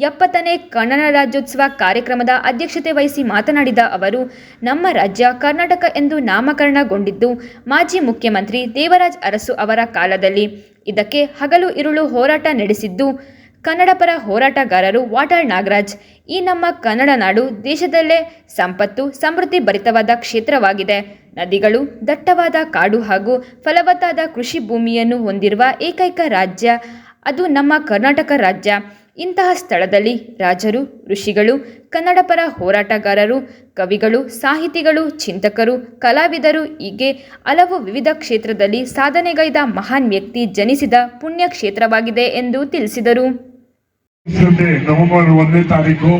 70ನೇ ಕನ್ನಡ ರಾಜ್ಯೋತ್ಸವ ಕಾರ್ಯಕ್ರಮದ ಅಧ್ಯಕ್ಷತೆ ವಹಿಸಿ ಮಾತನಾಡಿದ ಅವರು, ನಮ್ಮ ರಾಜ್ಯ ಕರ್ನಾಟಕ ಎಂದು ನಾಮಕರಣಗೊಂಡಿದ್ದು ಮಾಜಿ ಮುಖ್ಯಮಂತ್ರಿ ದೇವರಾಜ ಅರಸು ಅವರ ಕಾಲದಲ್ಲಿ. ಇದಕ್ಕೆ ಹಗಲು ಇರುಳು ಹೋರಾಟ ನಡೆಸಿದ್ದು ಕನ್ನಡ ಪರ ಹೋರಾಟಗಾರರು ವಾಟಾಳ್ ನಾಗರಾಜ್. ಈ ನಮ್ಮ ಕನ್ನಡ ನಾಡು ದೇಶದಲ್ಲೇ ಸಂಪತ್ತು ಸಮೃದ್ಧಿ ಭರಿತವಾದ ಕ್ಷೇತ್ರವಾಗಿದೆ. ನದಿಗಳು, ದಟ್ಟವಾದ ಕಾಡು ಹಾಗೂ ಫಲವತ್ತಾದ ಕೃಷಿ ಭೂಮಿಯನ್ನು ಹೊಂದಿರುವ ಏಕೈಕ ರಾಜ್ಯ ಅದು ನಮ್ಮ ಕರ್ನಾಟಕ ರಾಜ್ಯ. ಇಂತಹ ಸ್ಥಳದಲ್ಲಿ ರಾಜರು, ಋಷಿಗಳು, ಕನ್ನಡ ಪರ ಹೋರಾಟಗಾರರು, ಕವಿಗಳು, ಸಾಹಿತಿಗಳು, ಚಿಂತಕರು, ಕಲಾವಿದರು ಹೀಗೆ ಹಲವು ವಿವಿಧ ಕ್ಷೇತ್ರದಲ್ಲಿ ಸಾಧನೆಗೈದ ಮಹಾನ್ ವ್ಯಕ್ತಿ ಜನಿಸಿದ ಪುಣ್ಯ ಕ್ಷೇತ್ರವಾಗಿದೆ ಎಂದು ತಿಳಿಸಿದರು.
ನವೆಂಬರ್ 1ನೇ ತಾರೀಕು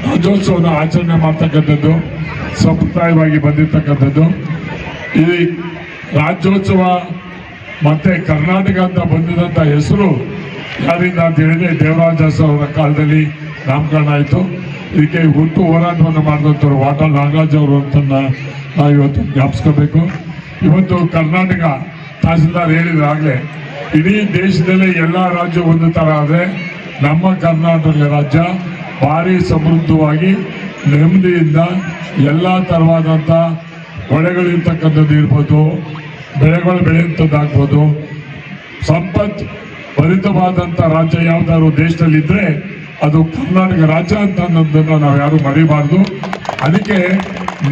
ರಾಜ್ಯೋತ್ಸವದ ಆಚರಣೆ ಮಾಡ್ತಕ್ಕಂಥದ್ದು ಸಂಪ್ರದಾಯವಾಗಿ ಬಂದಿರತಕ್ಕಂಥದ್ದು. ಈ ರಾಜ್ಯೋತ್ಸವ ಮತ್ತೆ ಕರ್ನಾಟಕ ಅಂತ ಬಂದಿದಂಥ ಹೆಸರು ಯಾರಿಂದ ಅಂತ ಹೇಳಿದ್ರೆ ದೇವರಾಜ ಅರಸು ಅವರ ಕಾಲದಲ್ಲಿ ನಾಮಕರಣ ಆಯಿತು. ಇದಕ್ಕೆ ಹುಟ್ಟು ಹೋರಾಟವನ್ನು ಮಾಡಿದಂಥವ್ರು ವಾಟಾಳ್ ನಾಗರಾಜ್ ಅವರು ಅಂತ ನಾವು ಇವತ್ತು ಜ್ಞಾಪಿಸ್ಕೋಬೇಕು. ಇವತ್ತು ಕರ್ನಾಟಕ ತಹಸೀಲ್ದಾರ್ ಹೇಳಿದ್ರಾಗಲೇ ಇಡೀ ದೇಶದಲ್ಲೇ ಎಲ್ಲ ರಾಜ್ಯ ಒಂದು ಥರ ಆದರೆ ನಮ್ಮ ಕರ್ನಾಟಕ ರಾಜ್ಯ ಭಾರಿ ಸಮೃದ್ಧವಾಗಿ ನೆಮ್ಮದಿಯಿಂದ ಎಲ್ಲ ಥರವಾದಂಥ ಹೊಳೆಗಳಿರ್ತಕ್ಕಂಥದ್ದು ಇರ್ಬೋದು, ಬೆಳೆಗಳು ಬೆಳೆಯುವಂಥದ್ದಾಗ್ಬೋದು, ಸಂಪತ್ತು ಭರಿತವಾದಂಥ ರಾಜ್ಯ ಯಾವುದಾದ್ರು ದೇಶದಲ್ಲಿದ್ದರೆ ಅದು ಕರ್ನಾಟಕ ರಾಜ್ಯ ಅಂತ ಅನ್ನೋದನ್ನು ನಾವು ಯಾರು ಮರಿಬಾರ್ದು. ಅದಕ್ಕೆ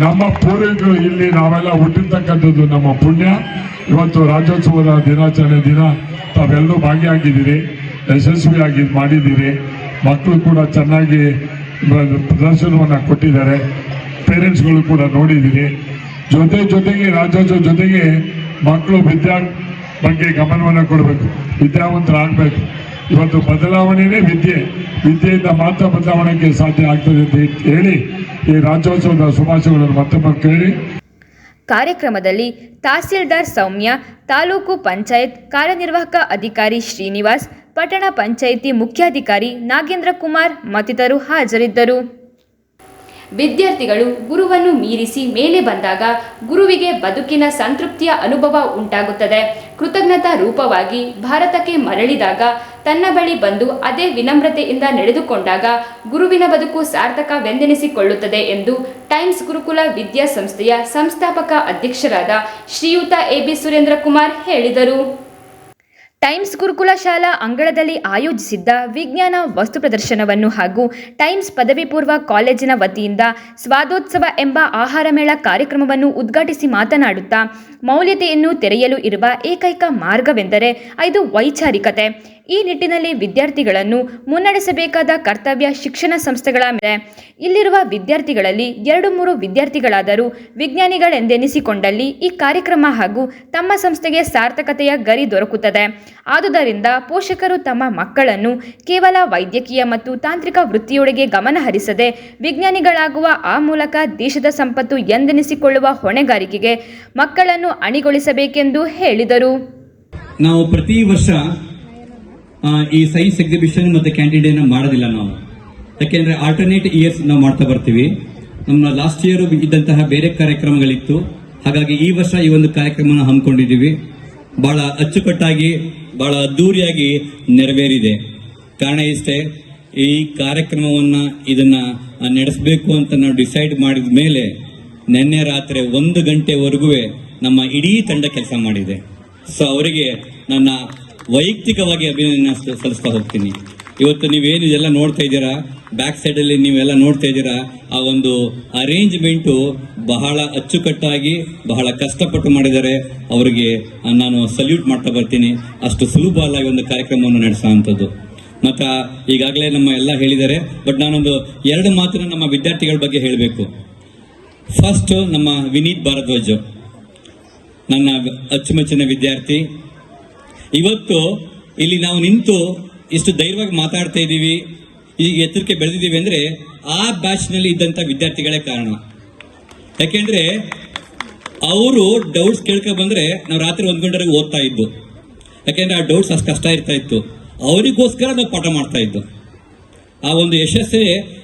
ನಮ್ಮ ಪೂರ್ವಿಕರು ಇಲ್ಲಿ ನಾವೆಲ್ಲ ಹುಟ್ಟಿರ್ತಕ್ಕಂಥದ್ದು ನಮ್ಮ ಪುಣ್ಯ. ಇವತ್ತು ರಾಜ್ಯೋತ್ಸವದ ದಿನಾಚರಣೆ ದಿನ ತಾವೆಲ್ಲರೂ ಭಾಗಿಯಾಗಿದ್ದೀರಿ, ಯಶಸ್ವಿಯಾಗಿ ಮಾಡಿದ್ದೀರಿ. ಮಕ್ಕಳು ಕೂಡ ಚೆನ್ನಾಗಿ ಪ್ರದರ್ಶನವನ್ನು ಕೊಟ್ಟಿದ್ದಾರೆ, ಪೇರೆಂಟ್ಸ್ಗಳು ಕೂಡ ನೋಡಿದ್ದೀರಿ. ಜೊತೆಗೆ ರಾಜ್ಯೋತ್ಸವ ಜೊತೆಗೆ ಮಕ್ಕಳು ಬಗ್ಗೆ ಗಮನವನ್ನು ಕೊಡಬೇಕು, ವಿದ್ಯಾವಂತರಾಗಬೇಕು. ಇವತ್ತು ಬದಲಾವಣೆಯೇ ವಿದ್ಯೆಯಿಂದ ಮಾತ್ರ ಬದಲಾವಣೆಗೆ ಸಾಧ್ಯ ಆಗ್ತದೆ ಅಂತ ಹೇಳಿ ಈ ರಾಜ್ಯೋತ್ಸವದ ಶುಭಾಶಯಗಳನ್ನು ಮತ್ತೊಮ್ಮೆ ಕೇಳಿ.
ಕಾರ್ಯಕ್ರಮದಲ್ಲಿ ತಹಸೀಲ್ದಾರ್ ಸೌಮ್ಯ, ತಾಲೂಕು ಪಂಚಾಯತ್ ಕಾರ್ಯನಿರ್ವಾಹಕ ಅಧಿಕಾರಿ ಶ್ರೀನಿವಾಸ್, ಪಟ್ಟಣ ಪಂಚಾಯಿತಿ ಮುಖ್ಯಾಧಿಕಾರಿ ನಾಗೇಂದ್ರ ಕುಮಾರ್ ಮತ್ತಿತರರು ಹಾಜರಿದ್ದರು. ವಿದ್ಯಾರ್ಥಿಗಳು ಗುರುವನ್ನು ಮೀರಿಸಿ ಮೇಲೆ ಬಂದಾಗ ಗುರುವಿಗೆ ಬದುಕಿನ ಸಂತೃಪ್ತಿಯ ಅನುಭವ ಉಂಟಾಗುತ್ತದೆ. ಕೃತಜ್ಞತಾ ರೂಪವಾಗಿ ಭಾರತಕ್ಕೆ ಮರಳಿದಾಗ ತನ್ನ ಬಳಿ ಬಂದು ಅದೇ ವಿನಮ್ರತೆಯಿಂದ ನಡೆದುಕೊಂಡಾಗ ಗುರುವಿನ ಬದುಕು ಸಾರ್ಥಕವೆಂದೆನಿಸಿಕೊಳ್ಳುತ್ತದೆ ಎಂದು ಟೈಮ್ಸ್ ಗುರುಕುಲ ವಿದ್ಯಾಸಂಸ್ಥೆಯ ಸಂಸ್ಥಾಪಕ ಅಧ್ಯಕ್ಷರಾದ ಶ್ರೀಯುತ ಎಬಿ ಸುರೇಂದ್ರ ಕುಮಾರ್ ಹೇಳಿದರು. ಟೈಮ್ಸ್ ಗುರುಕುಲ ಶಾಲಾ ಅಂಗಳದಲ್ಲಿ ಆಯೋಜಿಸಿದ್ದ ವಿಜ್ಞಾನ ವಸ್ತು ಪ್ರದರ್ಶನವನ್ನು ಹಾಗೂ ಟೈಮ್ಸ್ ಪದವಿ ಪೂರ್ವ ಕಾಲೇಜಿನ ವತಿಯಿಂದ ಸ್ವಾದೋತ್ಸವ ಎಂಬ ಆಹಾರ ಮೇಳ ಕಾರ್ಯಕ್ರಮವನ್ನು ಉದ್ಘಾಟಿಸಿ ಮಾತನಾಡುತ್ತಾ, ಮೌಲ್ಯತೆಯನ್ನು ತೆರೆಯಲು ಇರುವ ಏಕೈಕ ಮಾರ್ಗವೆಂದರೆ ಇದು ವೈಚಾರಿಕತೆ. ಈ ನಿಟ್ಟಿನಲ್ಲಿ ವಿದ್ಯಾರ್ಥಿಗಳನ್ನು ಮುನ್ನಡೆಸಬೇಕಾದ ಕರ್ತವ್ಯ ಶಿಕ್ಷಣ ಸಂಸ್ಥೆಗಳ ಮೇಲೆ. ಇಲ್ಲಿರುವ ವಿದ್ಯಾರ್ಥಿಗಳಲ್ಲಿ 2-3 ವಿದ್ಯಾರ್ಥಿಗಳಾದರೂ ವಿಜ್ಞಾನಿಗಳೆಂದೆನಿಸಿಕೊಂಡಲ್ಲಿ ಈ ಕಾರ್ಯಕ್ರಮ ಹಾಗೂ ತಮ್ಮ ಸಂಸ್ಥೆಗೆ ಸಾರ್ಥಕತೆಯ ಗರಿ ದೊರಕುತ್ತದೆ. ಆದುದರಿಂದ ಪೋಷಕರು ತಮ್ಮ ಮಕ್ಕಳನ್ನು ಕೇವಲ ವೈದ್ಯಕೀಯ ಮತ್ತು ತಾಂತ್ರಿಕ ವೃತ್ತಿಯೊಳಗೆ ಗಮನ ಹರಿಸದೆ ವಿಜ್ಞಾನಿಗಳಾಗುವ, ಆ ಮೂಲಕ ದೇಶದ ಸಂಪತ್ತು ಎಂದೆನಿಸಿಕೊಳ್ಳುವ ಹೊಣೆಗಾರಿಕೆಗೆ ಮಕ್ಕಳನ್ನು ಅಣಿಗೊಳಿಸಬೇಕೆಂದು ಹೇಳಿದರು.
ನಾವು ಪ್ರತಿ ವರ್ಷ ಈ ಸೈನ್ಸ್ ಎಕ್ಸಿಬಿಷನ್ ಮತ್ತೆ ಕ್ಯಾಂಟೀನ್ ಡೇನ ಮಾಡೋದಿಲ್ಲ. ನಾವು ಯಾಕೆಂದರೆ ಆಲ್ಟರ್ನೇಟ್ ಇಯರ್ಸ್ ನಾವು ಮಾಡ್ತಾ ಬರ್ತೀವಿ. ನಮ್ಮ ಲಾಸ್ಟ್ ಇಯರ್ ಇದ್ದಂತಹ ಬೇರೆ ಕಾರ್ಯಕ್ರಮಗಳಿತ್ತು, ಹಾಗಾಗಿ ಈ ವರ್ಷ ಈ ಒಂದು ಕಾರ್ಯಕ್ರಮನ ಹಮ್ಮಿಕೊಂಡಿದ್ದೀವಿ. ಭಾಳ ಅಚ್ಚುಕಟ್ಟಾಗಿ ಭಾಳ ಅದ್ಧೂರಿಯಾಗಿ ನೆರವೇರಿದೆ. ಕಾರಣ ಇಷ್ಟೇ, ಈ ಕಾರ್ಯಕ್ರಮವನ್ನು ಇದನ್ನು ನಡೆಸಬೇಕು ಅಂತ ನಾವು ಡಿಸೈಡ್ ಮಾಡಿದ ಮೇಲೆ ನಿನ್ನೆ ರಾತ್ರಿ 1 ಗಂಟೆವರೆಗೂ ನಮ್ಮ ಇಡೀ ತಂಡ ಕೆಲಸ ಮಾಡಿದೆ. ಸೊ ಅವರಿಗೆ ನನ್ನ ವೈಯಕ್ತಿಕವಾಗಿ ಅಭಿನಂದನೆ ಸಲ್ಲಿಸ್ತಾ ಹೋಗ್ತೀನಿ. ಇವತ್ತು ನೀವೇನು ಇದೆಲ್ಲ ನೋಡ್ತಾ ಇದ್ದೀರಾ, ಬ್ಯಾಕ್ ಸೈಡಲ್ಲಿ ನೀವೆಲ್ಲ ನೋಡ್ತಾ ಇದ್ದೀರಾ, ಆ ಒಂದು ಅರೇಂಜ್ಮೆಂಟು ಬಹಳ ಅಚ್ಚುಕಟ್ಟಾಗಿ ಬಹಳ ಕಷ್ಟಪಟ್ಟು ಮಾಡಿದ್ದಾರೆ. ಅವರಿಗೆ ನಾನು ಸಲ್ಯೂಟ್ ಮಾಡ್ತಾ ಬರ್ತೀನಿ. ಅಷ್ಟು ಸುಲಭ ಅಲ್ಲ ಈ ಒಂದು ಕಾರ್ಯಕ್ರಮವನ್ನು ನಡೆಸೋ ಅಂಥದ್ದು. ಮತ್ತು ಈಗಾಗಲೇ ನಮ್ಮ ಎಲ್ಲ ಹೇಳಿದ್ದಾರೆ, ಬಟ್ ನಾನೊಂದು 2 ಮಾತನ್ನು ನಮ್ಮ ವಿದ್ಯಾರ್ಥಿಗಳ ಬಗ್ಗೆ ಹೇಳಬೇಕು. ಫಸ್ಟ್, ನಮ್ಮ ವಿನೀತ್ ಭಾರದ್ವಾಜ್ ನನ್ನ ಅಚ್ಚುಮೆಚ್ಚಿನ ವಿದ್ಯಾರ್ಥಿ. ಇವತ್ತು ಇಲ್ಲಿ ನಾವು ನಿಂತು ಇಷ್ಟು ಧೈರ್ಯವಾಗಿ ಮಾತಾಡ್ತಾ ಇದ್ದೀವಿ, ಈ ಎತ್ತರಕ್ಕೆ ಬೆಳೆದಿದ್ದೀವಿ ಅಂದರೆ ಆ ಬ್ಯಾಚ್ನಲ್ಲಿ ಇದ್ದಂಥ ವಿದ್ಯಾರ್ಥಿಗಳೇ ಕಾರಣ. ಯಾಕೆಂದರೆ ಅವರು ಡೌಟ್ಸ್ ಕೇಳ್ಕೊಂಡು ಬಂದರೆ ನಾವು ರಾತ್ರಿ 1 ಗಂಟೆವರೆಗೆ ಓದ್ತಾ ಇದ್ದು. ಯಾಕೆಂದರೆ ಆ ಡೌಟ್ಸ್ ಅಷ್ಟು ಕಷ್ಟ ಇರ್ತಾ ಇತ್ತು, ಅವರಿಗೋಸ್ಕರ ನಾವು ಪಾಠ ಮಾಡ್ತಾ ಇದ್ದು. ಆ ಒಂದು ಯಶಸ್ಸೇ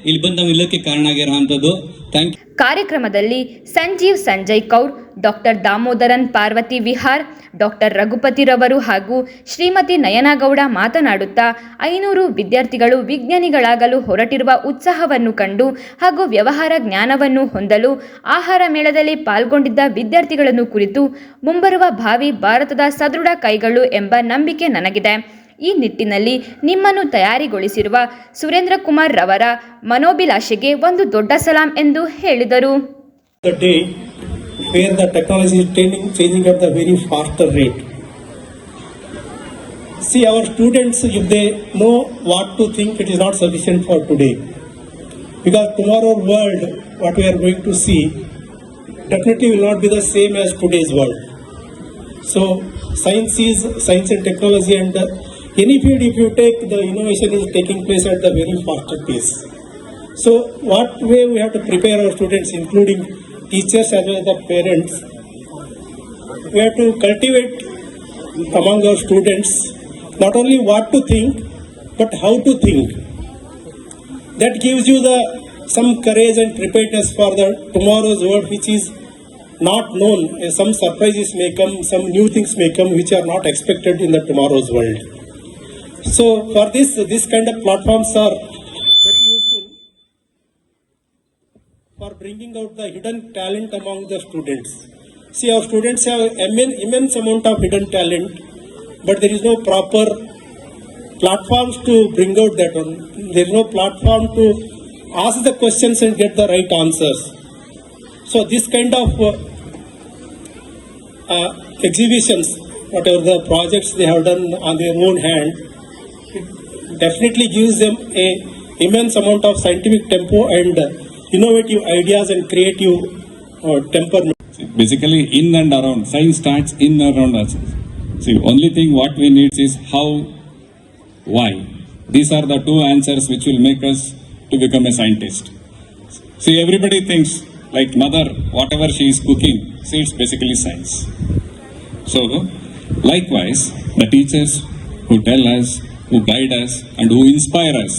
ಇಲ್ಲಿ ಬಂದು ನಾವು ಇಲ್ಲಕ್ಕೆ ಕಾರಣ ಆಗಿರೋ ಅಂಥದ್ದು. Thank you.
ಕಾರ್ಯಕ್ರಮದಲ್ಲಿ ಸಂಜೀವ್ ಸಂಜಯ್ ಕೌರ್, ಡಾಕ್ಟರ್ ದಾಮೋದರನ್ ಪಾರ್ವತಿ ವಿಹಾರ್, ಡಾಕ್ಟರ್ ರಘುಪತಿ ರವರು ಹಾಗೂ ಶ್ರೀಮತಿ ನಯನಗೌಡ ಮಾತನಾಡುತ್ತಾ 500 ವಿದ್ಯಾರ್ಥಿಗಳು ವಿಜ್ಞಾನಿಗಳಾಗಲು ಹೊರಟಿರುವ ಉತ್ಸಾಹವನ್ನು ಕಂಡು ಹಾಗೂ ವ್ಯವಹಾರ ಜ್ಞಾನವನ್ನು ಹೊಂದಲು ಆಹಾರ ಮೇಳದಲ್ಲಿ ಪಾಲ್ಗೊಂಡಿದ್ದ ವಿದ್ಯಾರ್ಥಿಗಳನ್ನು ಕುರಿತು ಮುಂಬರುವ ಭಾವಿ ಭಾರತದ ಸದೃಢ ಕೈಗಳು ಎಂಬ ನಂಬಿಕೆ ನನಗಿದೆ. ಈ ನಿಟ್ಟಿನಲ್ಲಿ ನಿಮ್ಮನ್ನು ತಯಾರಿಗೊಳಿಸಿರುವ ಸುರೇಂದ್ರ ಕುಮಾರ್ ರವರ ಮನೋಭಿಲಾಷೆಗೆ ಒಂದು ದೊಡ್ಡ ಸಲಾಂ ಎಂದು ಹೇಳಿದರು.
Where the technology is changing at the very faster rate. See, our students, if they know what to think, it is not sufficient for today. Because tomorrow's world, what we are going to see, definitely will not be the same as today's world. So, science and technology, and any field, if you take, the innovation is taking place at the very faster pace. So, what way we have to prepare our students, including teachers as well as the parents, we have to cultivate among our students not only what to think, but how to think. That gives you some courage and preparedness for the tomorrow's world, which is not known. Some surprises may come, some new things may come which are not expected in the tomorrow's world. So for this kind of platforms are very useful for bringing out the hidden talent among the students. See, our students have immense amount of hidden talent, but there is no proper platforms to bring out that one. There is no platform to ask the questions and get the right answers. So this kind of exhibitions, whatever the projects they have done on their own hand, it definitely gives them a immense amount of scientific tempo and innovative ideas and creative temperament.
Basically, in and around, science starts in and around us. See, only thing what we need is how, why. These are the 2 answers which will make us to become a scientist. See, everybody thinks like mother, whatever she is cooking, see, it's basically science. So, likewise, the teachers who tell us, who guide us, and who inspire us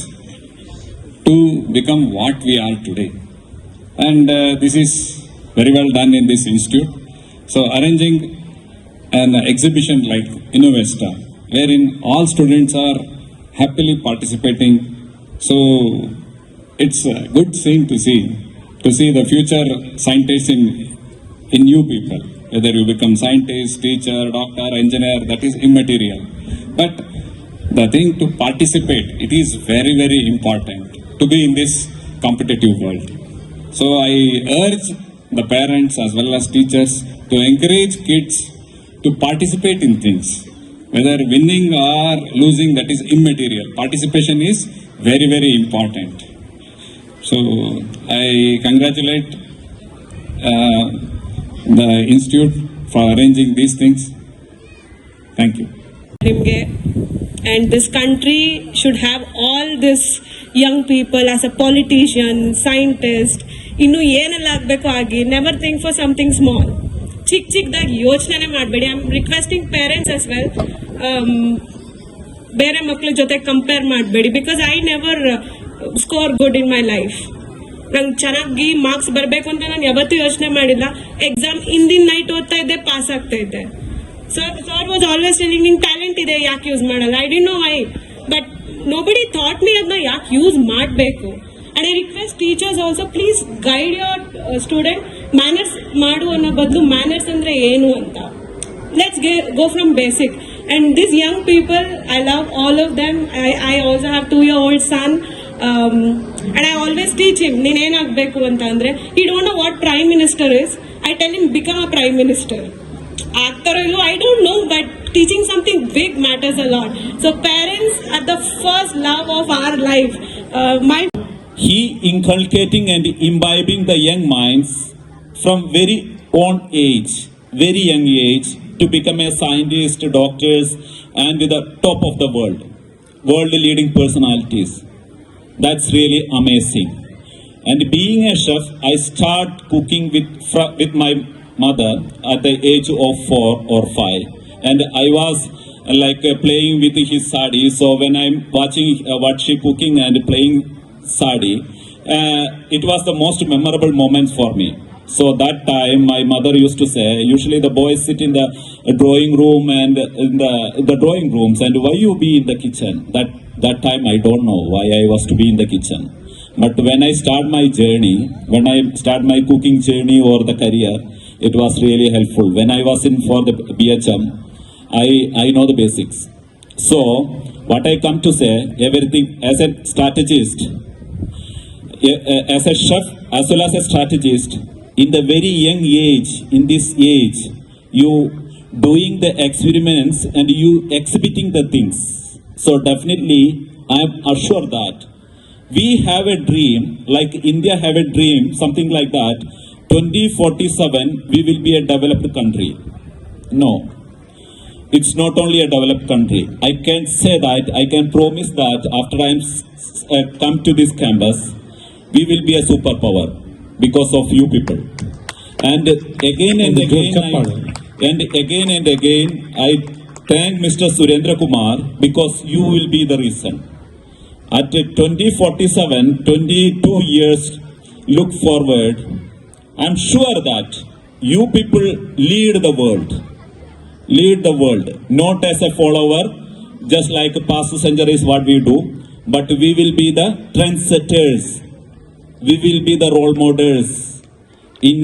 to become what we are today. And this is very well done in this institute. So arranging an exhibition like Innovesta, wherein all students are happily participating. So it's a good thing to see the future scientists in new people. Whether you become scientist, teacher, doctor, engineer, that is immaterial. But the thing to participate, it is very, very important to be in this competitive world. So I urge the parents as well as teachers to encourage kids to participate in things. Whether winning or losing, that is immaterial. Participation is very, very important. So I congratulate the institute for arranging these things. Thank you.
And this country should have all this young people as a politician, scientist, ಇನ್ನು ಏನೆಲ್ಲ ಆಗಬೇಕು ಆಗಿ. Never think for something small. ಚಿಕ್ಕದಾಗಿ ಯೋಚನೆ ಮಾಡಬೇಡಿ. I am requesting parents as well, ಬೇರೆ ಮಕ್ಕಳ ಜೊತೆ ಕಂಪೇರ್ ಮಾಡಬೇಡಿ. Because I never score good in my life. ನಂಗೆ ಚೆನ್ನಾಗಿ ಮಾರ್ಕ್ಸ್ ಬರಬೇಕು ಅಂತ ನಾನು ಯಾವತ್ತೂ ಯೋಚನೆ ಮಾಡಿಲ್ಲ. ಎಕ್ಸಾಮ್ ಹಿಂದಿನ ನೈಟ್ ಓದ್ತಾ ಇದ್ದೆ, ಪಾಸ್ ಆಗ್ತಾ ಇದ್ದೆ. ಸರ್ ವಾಸ್ ಆಲ್ವೇಸ್ ಟೆಲಿಂಗ್ ನಿಂಗೆ ಟ್ಯಾಲೆಂಟ್ ಇದೆ, ಯಾಕೆ ಯೂಸ್ ಮಾಡಲ್ಲ? I didn't know why, but nobody thought me ಅದನ್ನ ಯಾಕೆ ಯೂಸ್ ಮಾಡಬೇಕು. And I request teachers also, please guide your student. Manners ಮಾಡು ಅನ್ನೋ ಬದಲು ಮ್ಯಾನರ್ಸ್ ಅಂದ್ರೆ ಏನು ಅಂತ. Let's go from basic. And these young people, I love all of them. I also have 2-year-old son. And I always teach him, ನೀನ್ ಏನಾಗಬೇಕು ಅಂತ ಅಂದ್ರೆ, he don't know what prime minister is. I tell him, become a prime minister. Actor or I don't know, but teaching something big matters a lot. So parents are the first love of our life.
He inculcating and imbibing the young minds from very young age to become a scientist, doctors, and with the top of the world leading personalities. That's really amazing. And being a chef, I start cooking with my mother at the age of 4 or 5, and I was playing with his sadi. So when I'm watching what she cooking and playing sadi, it was the most memorable moments for me. So that time my mother used to say, usually the boys sit in the drawing room and in the drawing rooms, and why you be in the kitchen? That time I don't know why I was to be in the kitchen. But when I start my cooking journey or the career, it was really helpful. When I was in for the BHM, I know the basics. So what I come to say, everything as a strategist, as a chef as well as a strategist, in the very young age, in this age, you doing the experiments and you exhibiting the things. So definitely, I am assured that we have a dream, like India have a dream, something like that. 2047, we will be a developed country. No, it's not only a developed country. I can say that, I can promise that after I come to this campus, we will be a superpower because of you people. And again and again, I thank Mr. Surendra Kumar, because you will be the reason. At 2047, 22 years, look forward. I'm sure that you people lead the world, not as a follower, just like past centuries what we do, but we will be the trendsetters. We will be the role models in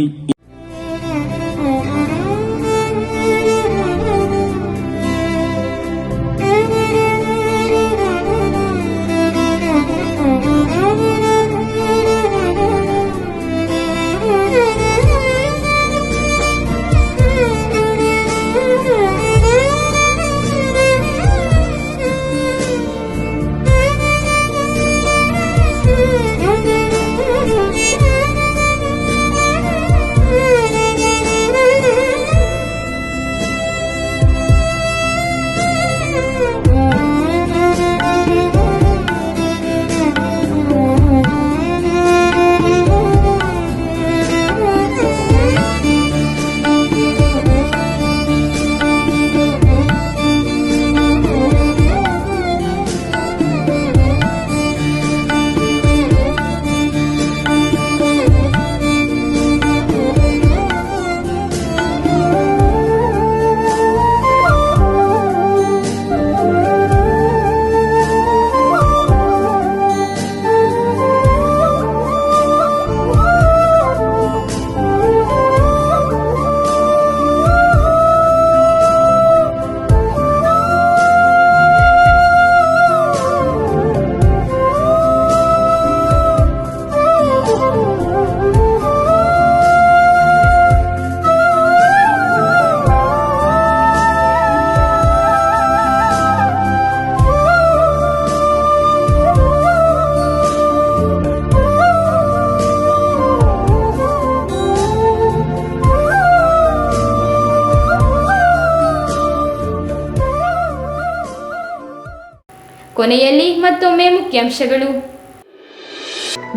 ಕೊನೆಯಲ್ಲಿ ಮತ್ತೊಮ್ಮೆ ಮುಖ್ಯಾಂಶಗಳು.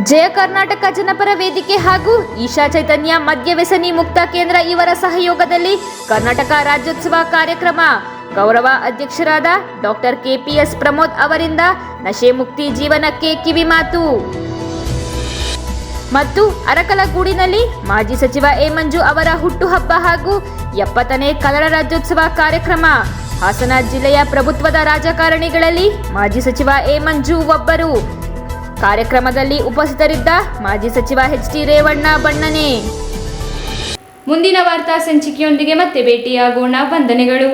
ಜಯ ಕರ್ನಾಟಕ ಜನಪರ ವೇದಿಕೆ ಹಾಗೂ ಈಶಾ ಚೈತನ್ಯ ಮದ್ಯ ವ್ಯಸನಿ ಮುಕ್ತ ಕೇಂದ್ರ ಇವರ ಸಹಯೋಗದಲ್ಲಿ ಕರ್ನಾಟಕ ರಾಜ್ಯೋತ್ಸವ ಕಾರ್ಯಕ್ರಮ. ಗೌರವ ಅಧ್ಯಕ್ಷರಾದ ಡಾಕ್ಟರ್ ಕೆಪಿಎಸ್ ಪ್ರಮೋದ್ ಅವರಿಂದ ನಶೆ ಮುಕ್ತಿ ಜೀವನಕ್ಕೆ ಕಿವಿಮಾತು ಮತ್ತು ಅರಕಲಗೂಡಿನಲ್ಲಿ ಮಾಜಿ ಸಚಿವ ಎ ಮಂಜು ಅವರ ಹುಟ್ಟುಹಬ್ಬ ಹಾಗೂ 70ನೇ ಕನ್ನಡ ರಾಜ್ಯೋತ್ಸವ ಕಾರ್ಯಕ್ರಮ. ಹಾಸನ ಜಿಲ್ಲೆಯ ಪ್ರಭುತ್ವದ ರಾಜಕಾರಣಿಗಳಲ್ಲಿ ಮಾಜಿ ಸಚಿವ ಎ ಮಂಜು ಒಬ್ಬರು. ಕಾರ್ಯಕ್ರಮದಲ್ಲಿ ಉಪಸ್ಥಿತರಿದ್ದ ಮಾಜಿ ಸಚಿವ ಎಚ್.ಡಿ. ರೇವಣ್ಣ ಬಣ್ಣನೆ.
ಮುಂದಿನ ವಾರ್ತಾ ಸಂಚಿಕೆಯೊಂದಿಗೆ ಮತ್ತೆ ಭೇಟಿಯಾಗೋಣ. ವಂದನೆಗಳು.